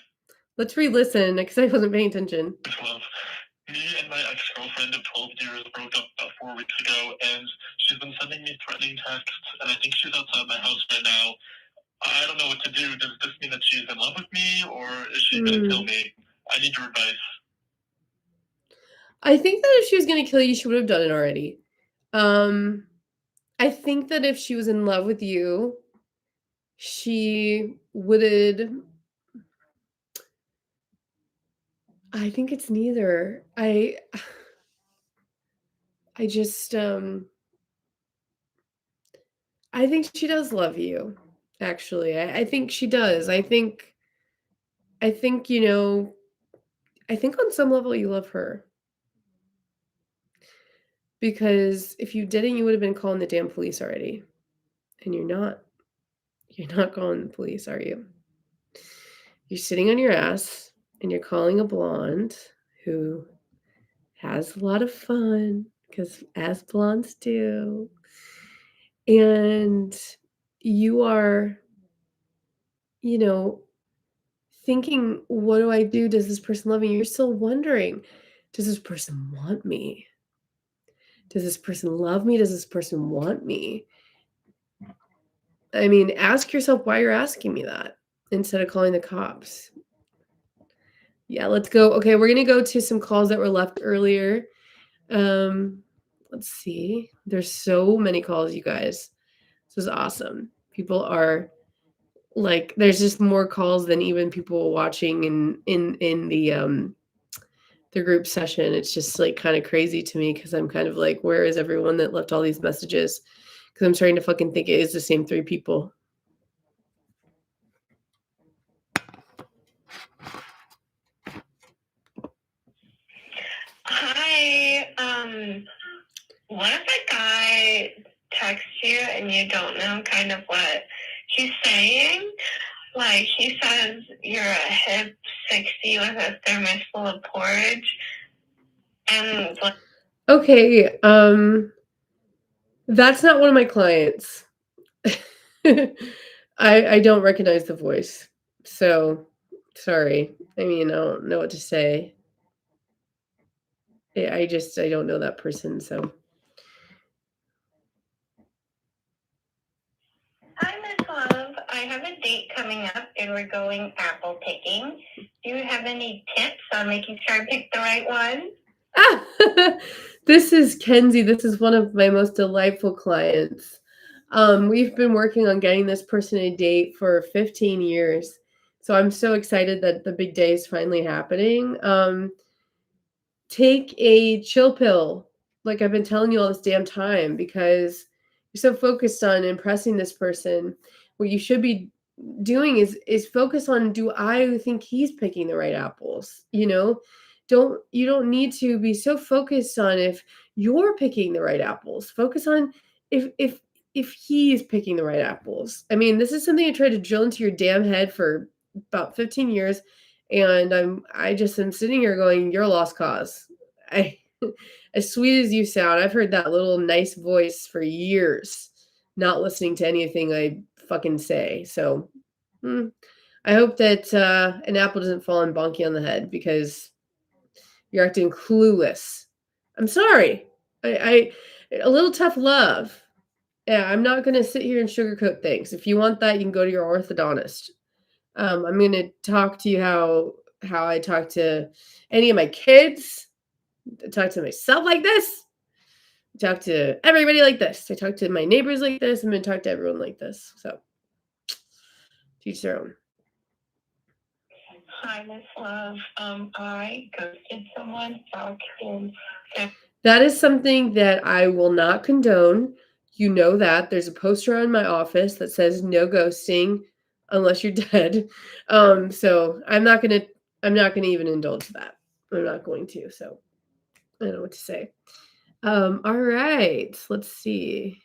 Let's re-listen because I wasn't paying attention. Miss Love, me and my ex-girlfriend of 12 years broke up about 4 weeks ago, and she's been sending me threatening texts, and I think she's outside my house right now. I don't know what to do. Does this mean that she's in love with me, or is she going to kill me? I need your advice. I think that if she was going to kill you, she would have done it already. I think that if she was in love with you, she would. I think it's neither. I just I think she does love you. Actually, I think she does. I think I think on some level you love her. Because if you didn't, you would have been calling the damn police already. And you're not. You're not calling the police, are you? You're sitting on your ass and you're calling a blonde who has a lot of fun because as blondes do. And you are, thinking, what do I do? Does this person love me? You're still wondering, does this person want me? Does this person love me? Does this person want me? I mean, ask yourself why you're asking me that instead of calling the cops. Yeah, let's go. Okay, we're going to go to some calls that were left earlier. Let's see. There's so many calls, you guys. This is awesome. People are like, there's just more calls than even people watching in the group session. It's just like kind of crazy to me because I'm kind of like, where is everyone that left all these messages? Because I'm starting to fucking think it is the same 3 people. Hi. What if a guy texts you and you don't know kind of what he's saying? Like he says you're a hip 60 with a thermos full of porridge, and like, Okay, that's not one of my clients. I don't recognize the voice. So, sorry. I mean, I don't know what to say. I don't know that person, so. hi Miss Love, I have a date coming up and we're going apple picking. Do you have any tips on making sure I pick the right one? This is Kenzie. This is one of my most delightful clients. We've been working on getting this person a date for 15 years. So I'm so excited that the big day is finally happening. Take a chill pill, like I've been telling you all this damn time, because you're so focused on impressing this person. What you should be doing is focus on, do I think he's picking the right apples? You don't need to be so focused on if you're picking the right apples. Focus on if he's picking the right apples. I mean, this is something I tried to drill into your damn head for about 15 years, and I just am sitting here going, you're a lost cause. As sweet as you sound, I've heard that little nice voice for years, not listening to anything I fucking say. So I hope that an apple doesn't fall and bonk you on the head because you're acting clueless. I'm sorry. I a little tough love. Yeah, I'm not going to sit here and sugarcoat things. If you want that, you can go to your orthodontist. I'm going to talk to you how I talk to any of my kids. I talk to myself like this. I talk to everybody like this. I talk to my neighbors like this. I'm going to talk to everyone like this. So, teach their own. Hi, Miss Love. I ghosted someone back in. That is something that I will not condone. You know that. There's a poster on my office that says no ghosting unless you're dead. So I'm not gonna even indulge that. I'm not going to, so I don't know what to say. All right, let's see.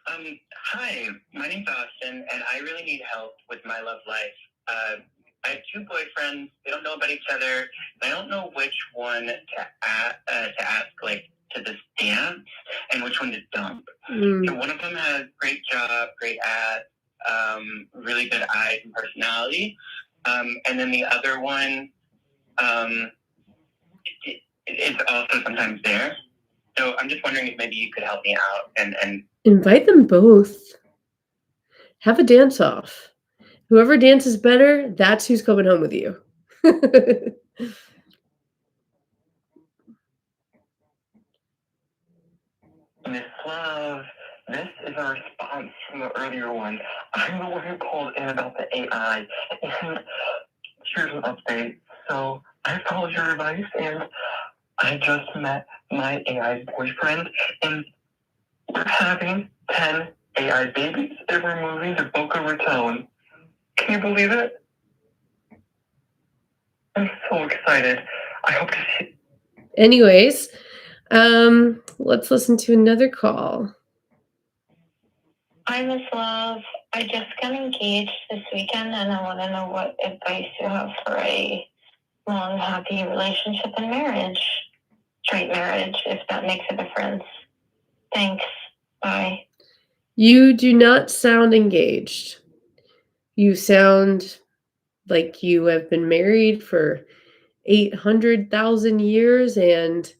Hi, my name's Austin, and I really need help with my love life. I have two boyfriends. They don't know about each other. I don't know which one to ask, like, to this dance, and which one to dump. So one of them has great job, great ass, really good eyes and personality, and then the other one is also sometimes there. So I'm just wondering if maybe you could help me out and Invite them both. Have a dance off. Whoever dances better, that's who's coming home with you. Miss Love, this is a response from the earlier one. I'm the one who called in about the AI, and here's an update. So I followed your advice, and I just met my AI boyfriend, and we're having 10 AI babies, and we're moving to Boca Raton. Can you believe it? I'm so excited. I hope to see. Anyways, let's listen to another call. Hi, Miss Love. I just got engaged this weekend, and I want to know what advice you have for a long, happy relationship and marriage. Straight marriage, if that makes a difference. Thanks. Bye. You do not sound engaged. You sound like you have been married for 800,000 years and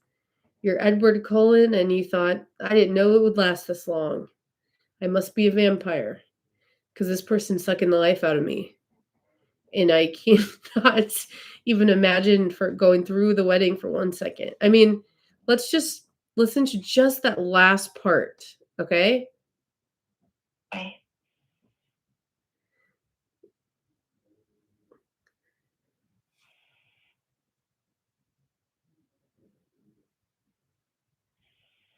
you're Edward Cullen and you thought, I didn't know it would last this long. I must be a vampire because this person's sucking the life out of me. And I cannot even imagine for going through the wedding for 1 second. I mean, let's just listen to just that last part, okay? Bye.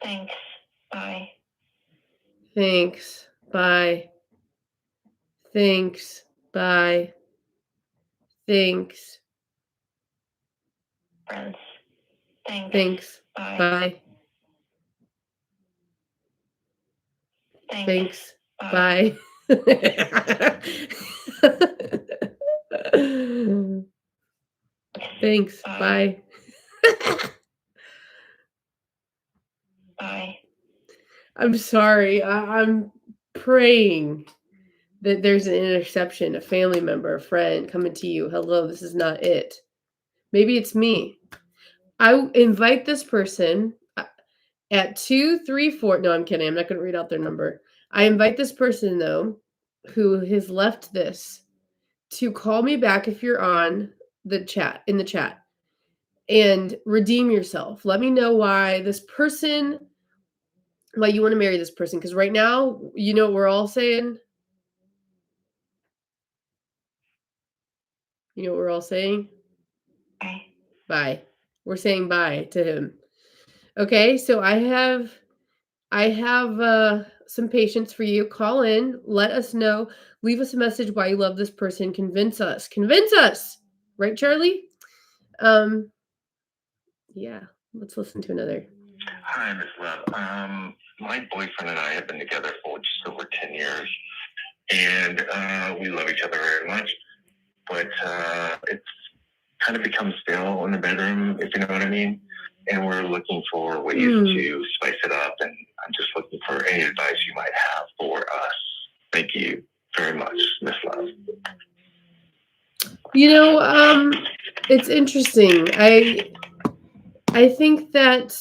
Thanks. Bye. Thanks. Bye. Thanks. Bye. Thanks. Friends. Thanks. Thanks. Bye. Bye. Thanks. Thanks. Bye. Thanks. Bye. Bye. I'm sorry. I'm praying that there's an interception, a family member, a friend coming to you. Hello, this is not it. Maybe it's me. I invite this person at 234. No, I'm kidding. I'm not going to read out their number. I invite this person, though, who has left this to call me back if you're on the chat, in the chat, and redeem yourself. Let me know why this person, why you want to marry this person. Because right now, you know what we're all saying? You know what we're all saying? Bye. Bye. We're saying bye to him. Okay, so I have some patience for you. Call in, let us know, leave us a message why you love this person, convince us. Right, Charlie? Yeah, let's listen to another. Hi, Miss Love. My boyfriend and I have been together for just over 10 years, and we love each other very much. But it's kind of become stale in the bedroom, if you know what I mean. And we're looking for ways to spice it up, and I'm just looking for any advice you might have for us. Thank you very much, Miss Love. You know, it's interesting. I think that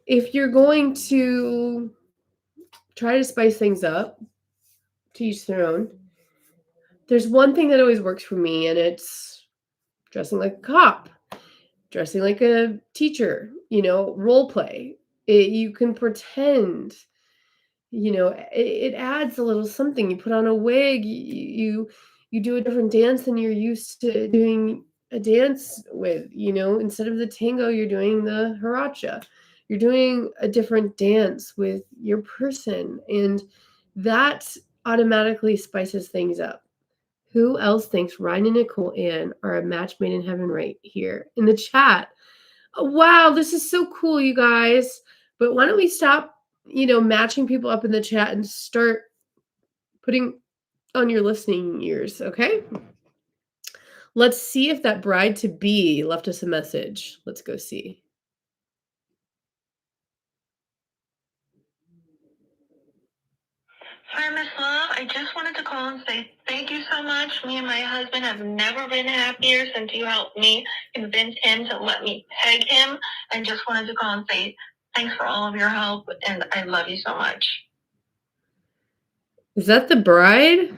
if you're going to try to spice things up, to each their own, there's one thing that always works for me, and it's dressing like a cop, dressing like a teacher, role play. You can pretend, it adds a little something. You put on a wig, you you do a different dance than you're used to doing a dance with, instead of the tango, you're doing the haracha. You're doing a different dance with your person, and that automatically spices things up. Who else thinks Ryan and Nicole Ann are a match made in heaven right here in the chat? Oh, wow, this is so cool, you guys. But why don't we stop, matching people up in the chat and start putting on your listening ears, okay? Let's see if that bride to be left us a message. Let's go see. Hi, Miss Love. I just wanted to call and say thank you so much. Me and my husband have never been happier since you helped me convince him to let me peg him. I just wanted to call and say thanks for all of your help, and I love you so much. Is that the bride?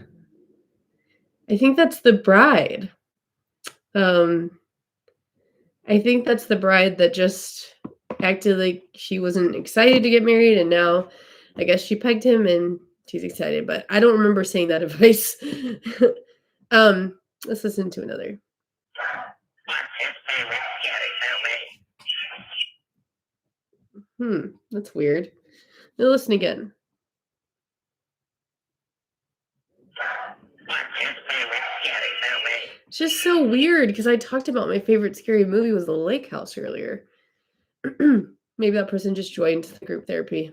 I think that's the bride. I think that's the bride that just acted like she wasn't excited to get married, and now I guess she pegged him and she's excited, but I don't remember saying that advice. Let's listen to another. That's weird. Now listen again. It's just so weird because I talked about my favorite scary movie was The Lake House earlier. Maybe that person just joined the group therapy.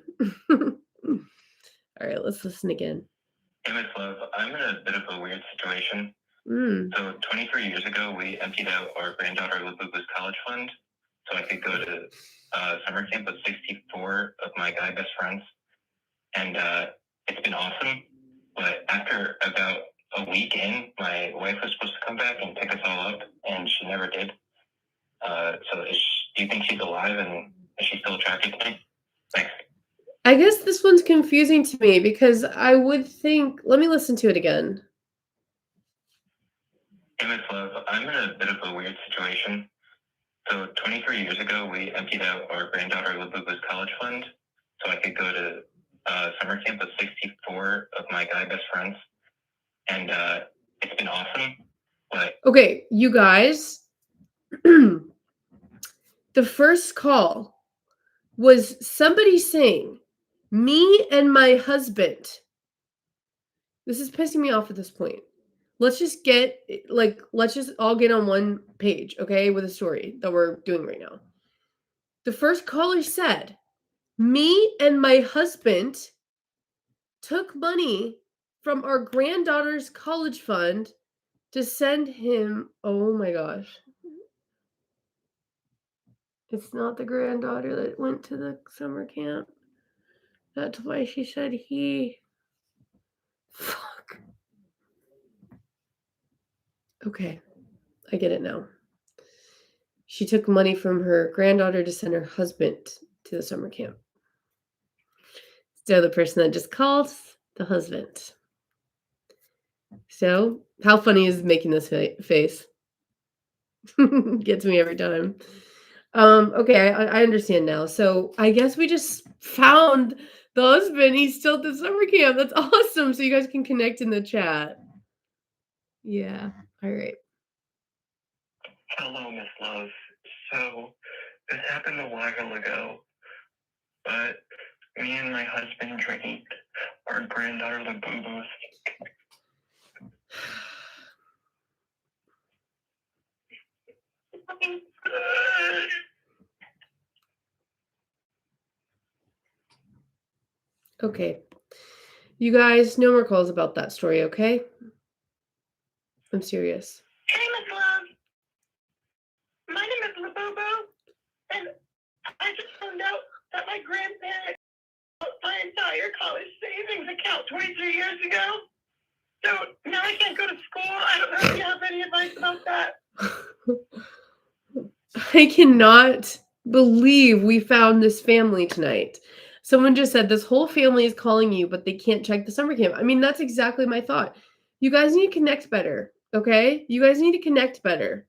All right, let's listen again. Hey, Miss Love, I'm in a bit of a weird situation. Mm. So 23 years ago, we emptied out our granddaughter Labubu's college fund so I could go to summer camp with 64 of my guy best friends. And it's been awesome. But after about a week in, my wife was supposed to come back and pick us all up, and she never did. Do you think she's alive, and is she still attracted to me? Thanks. I guess this one's confusing to me because I would think, let me listen to it again. Hey, Miss Love, I'm in a bit of a weird situation. So 23 years ago, we emptied out our granddaughter Labubu's college fund so I could go to summer camp with 64 of my guy best friends. And it's been awesome. But okay, you guys, the first call was somebody saying, me and my husband. This is pissing me off at this point. Let's just all get on one page, okay, with a story that we're doing right now. The first caller said, me and my husband took money from our granddaughter's college fund to send him. Oh my gosh. It's not the granddaughter that went to the summer camp. That's why she said he. Fuck. Okay, I get it now. She took money from her granddaughter to send her husband to the summer camp. So the person that just called, the husband. So, how funny is making this face? Gets me every time. Okay, I understand now. So I guess we just found the husband. He's still at the summer camp. That's awesome. So you guys can connect in the chat. Yeah. All right. Hello, Miss Love. So, this happened a while ago, but me and my husband drank our granddaughter Labubu's. Okay. You guys, no more calls about that story, okay? I'm serious. Hey, Miss Love. My name is Labubu, and I just found out that my grandparents bought my entire college savings account 23 years ago. So now I can't go to school. I don't know if you have any advice about that. I cannot believe we found this family tonight. Someone just said this whole family is calling you, but they can't check the summer camp. I mean, that's exactly my thought. You guys need to connect better, okay? You guys need to connect better.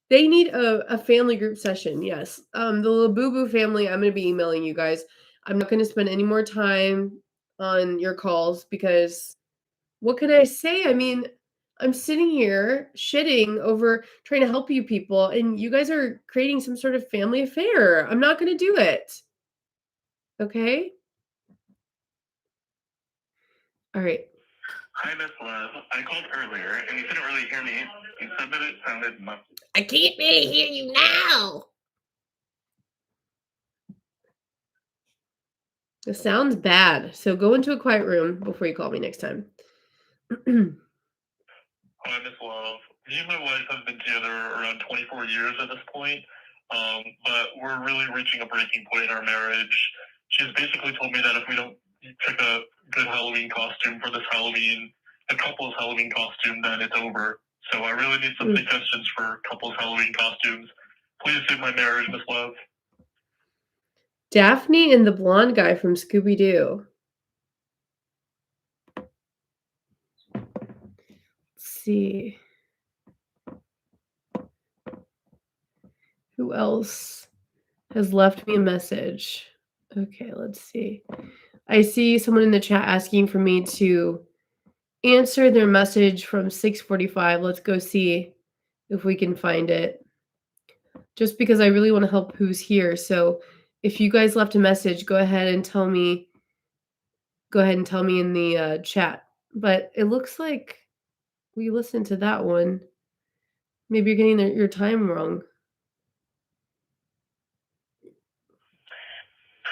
They need a family group session, yes. The Labubu family, I'm going to be emailing you guys. I'm not going to spend any more time on your calls because what can I say? I mean, I'm sitting here shitting over trying to help you people, and you guys are creating some sort of family affair. I'm not going to do it. Okay? All right. Hi, Miss Love. I called earlier and you couldn't really hear me. You said that it sounded muffled. I can't really hear you now. It sounds bad. So go into a quiet room before you call me next time. Hi, Miss Love. Me and my wife have been together around 24 years at this point, but we're really reaching a breaking point in our marriage. She's basically told me that if we don't pick a good Halloween costume for this Halloween, a couple's Halloween costume, then it's over. So I really need some suggestions for couple's Halloween costumes. Please save my marriage, Miss Love. Daphne and the blonde guy from Scooby-Doo. Let's see. Who else has left me a message? Okay, let's see. I see someone in the chat asking for me to answer their message from 6:45. Let's go see if we can find it. Just because I really want to help who's here. So if you guys left a message, go ahead and tell me. Go ahead and tell me in the chat. But it looks like we listened to that one. Maybe you're getting your time wrong.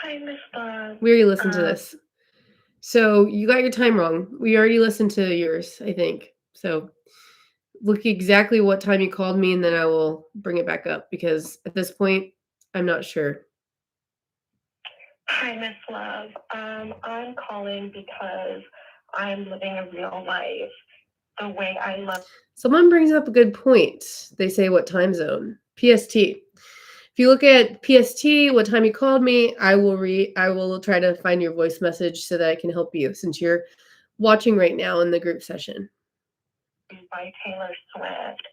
Hi, Miss Love. We already listened to this. So you got your time wrong. We already listened to yours, I think. So look exactly what time you called me, and then I will bring it back up because at this point, I'm not sure. Hi, Miss Love. I'm calling because I'm living a real life the way I love. Someone brings up a good point. They say what time zone? PST. If you look at PST, what time you called me, I will try to find your voice message so that I can help you since you're watching right now in the group session. By Taylor Swift.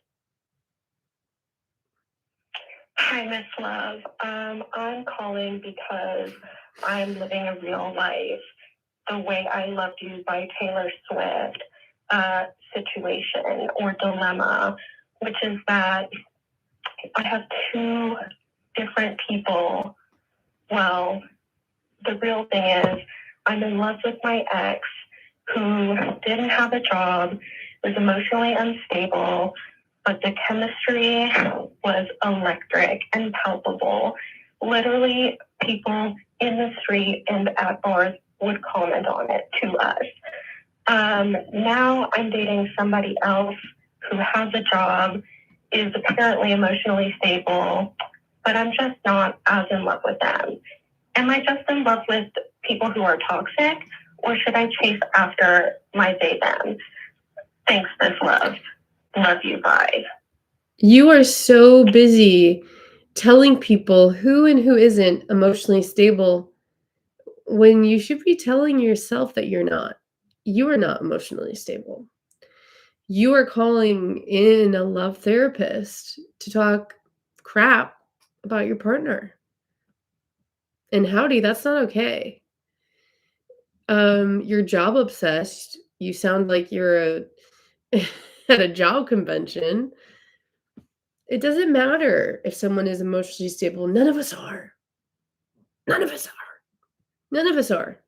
Hi, Miss Love. I'm calling because I'm living a real life the way I loved you by Taylor Swift situation or dilemma, which is that I have two different people. Well, the real thing is I'm in love with my ex who didn't have a job, was emotionally unstable, but the chemistry was electric and palpable. Literally, people in the street and at bars would comment on it to us. Now I'm dating somebody else who has a job, is apparently emotionally stable, but I'm just not as in love with them. Am I just in love with people who are toxic, or should I chase after my they them? Thanks, Miss Love. Love you, bye. You are so busy telling people who and who isn't emotionally stable when you should be telling yourself that you're not. You are not emotionally stable. You are calling in a love therapist to talk crap about your partner. And howdy, that's not okay. You're job obsessed. You sound like you're at a job convention. It doesn't matter if someone is emotionally stable. None of us are. None of us are. None of us are.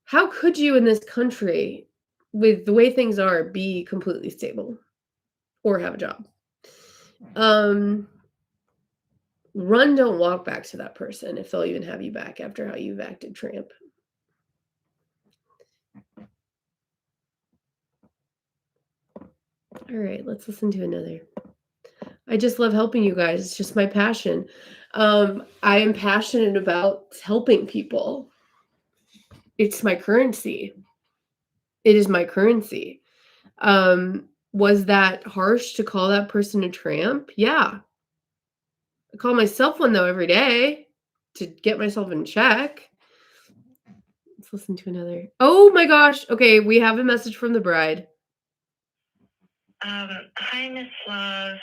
How could you in this country, with the way things are, be completely stable or have a job? Run, don't walk back to that person if they'll even have you back after how you've acted, tramp. All right, let's listen to another. I just love helping you guys. It's just my passion. I am passionate about helping people. It's my currency. It is my currency. Was that harsh to call that person a tramp? Yeah. I call myself one though every day to get myself in check. Let's listen to another. Oh my gosh. Okay, we have a message from the bride. Hi, Miss Love.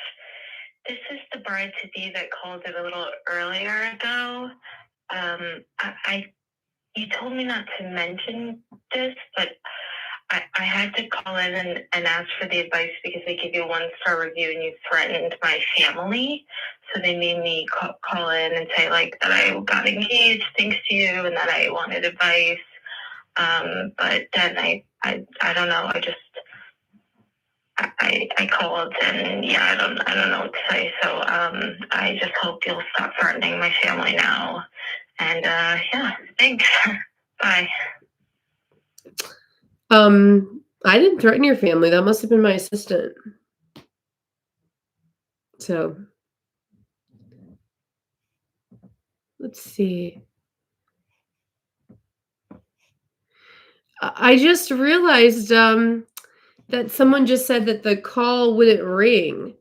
This is the bride to be that called it a little earlier ago. You told me not to mention this, but I had to call in and ask for the advice because they give you a 1-star review and you threatened my family. So they made me call in and say like that I got engaged thanks to you and that I wanted advice. But then I don't know. I called and yeah, I don't know what to say. So I just hope you'll stop threatening my family now. And yeah, thanks. Bye. I didn't threaten your family. That must have been my assistant. So let's see. I just realized that someone just said that the call wouldn't ring.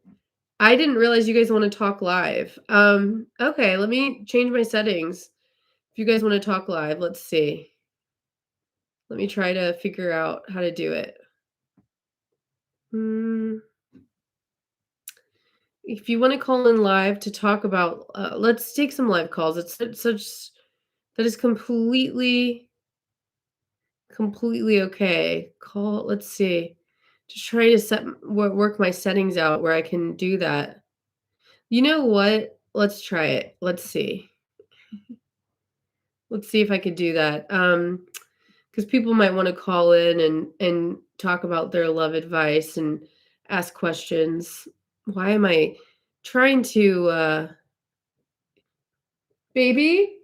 I didn't realize you guys want to talk live. Okay, let me change my settings. If you guys want to talk live, let's see. Let me try to figure out how to do it. If you want to call in live to talk about, let's take some live calls. It's such that is completely okay. Call. Let's see. Just try to work my settings out where I can do that. You know what? Let's try it. Let's see. Let's see if I could do that. Because people might want to call in and talk about their love advice and ask questions. Why am I trying to baby?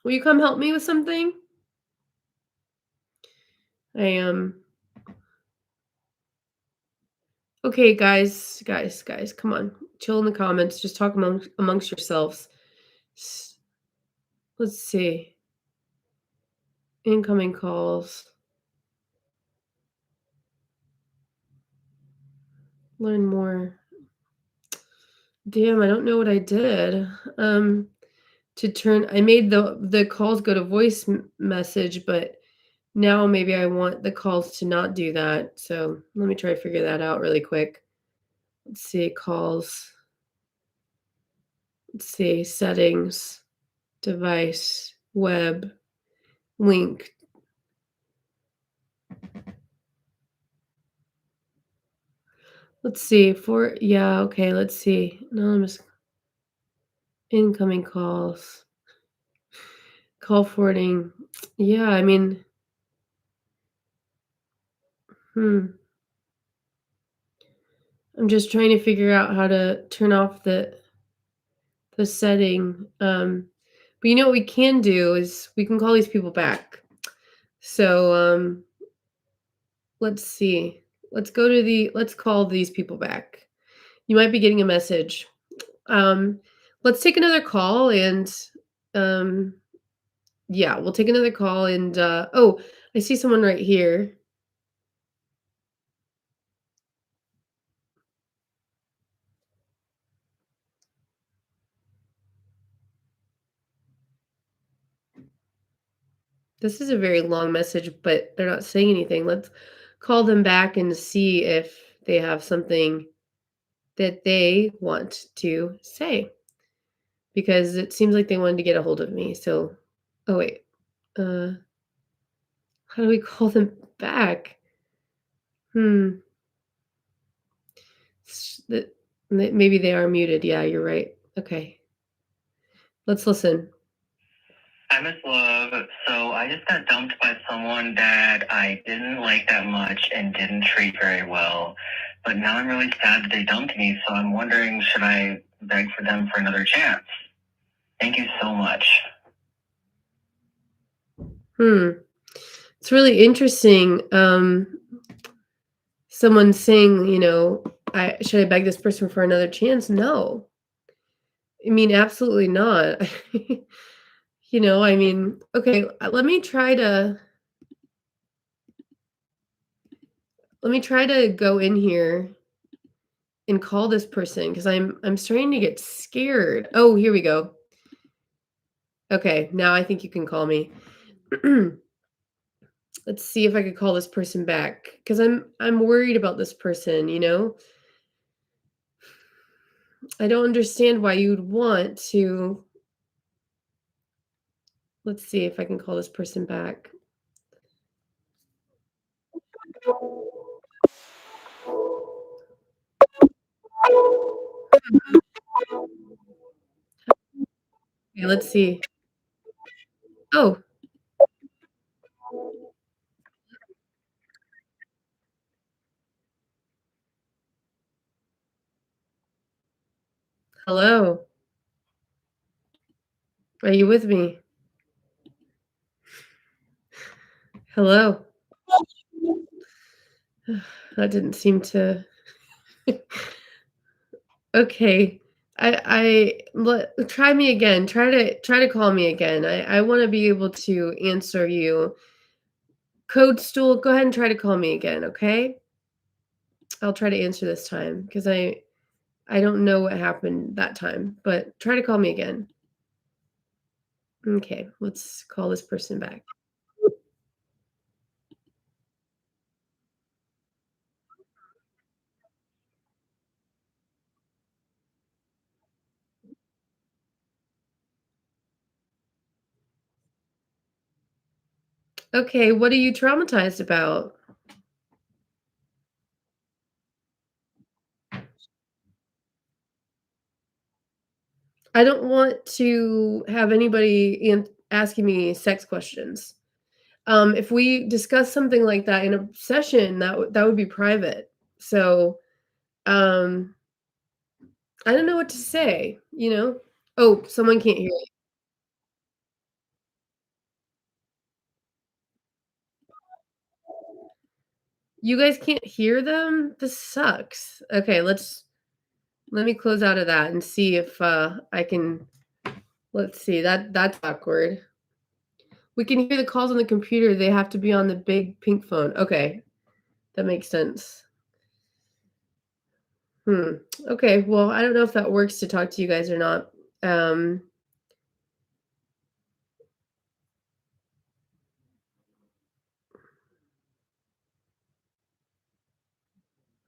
Will you come help me with something? I am okay, guys, come on. Chill in the comments. Just talk amongst yourselves. Let's see. Incoming calls. Learn more. Damn, I don't know what I did. To turn I made the calls go to voice message, but now maybe I want the calls to not do that. So let me try to figure that out really quick. Let's see, calls. Let's see, settings, device, web, link. Let's see, okay, let's see. Anonymous incoming calls. Call forwarding. Yeah, I mean, I'm just trying to figure out how to turn off the setting. But you know what we can do is we can call these people back. So let's see. Let's call these people back. You might be getting a message. Let's take another call and yeah, we'll take another call and oh, I see someone right here. This is a very long message, but they're not saying anything. Let's call them back and see if they have something that they want to say. Because it seems like they wanted to get a hold of me. So, oh wait. How do we call them back? Maybe they are muted. Yeah, you're right. Okay. Let's listen. Hi, Miss Love. So I just got dumped by someone that I didn't like that much and didn't treat very well. But now I'm really sad that they dumped me, so I'm wondering, should I beg for them for another chance? Thank you so much. It's really interesting. Someone saying, should I beg this person for another chance? No. I mean, absolutely not. Okay, let me try to go in here and call this person because I'm starting to get scared. Oh, here we go. Okay, now I think you can call me. Let's see if I could call this person back because I'm worried about this person, I don't understand why you'd want to. Let's see if I can call this person back. Okay, let's see. Oh, hello. Are you with me? Hello. That didn't seem to. Okay. Try me again. Try to call me again. I want to be able to answer you. Code Stool, go ahead and try to call me again, okay? I'll try to answer this time because I don't know what happened that time, but try to call me again. Okay, let's call this person back. Okay, what are you traumatized about? I don't want to have anybody asking me sex questions. If we discuss something like that in a session, that would be private. So, um, I don't know what to say, you know? Oh, someone can't hear you. You guys can't hear them? This sucks. Okay, let me close out of that and see if I can. Let's see. That's awkward. We can hear the calls on the computer. They have to be on the big pink phone. Okay, that makes sense. Okay, well, I don't know if that works to talk to you guys or not. Um,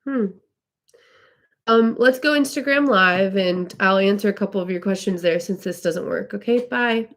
hmm. Let's go Instagram Live, and I'll answer a couple of your questions there since this doesn't work. Okay, bye.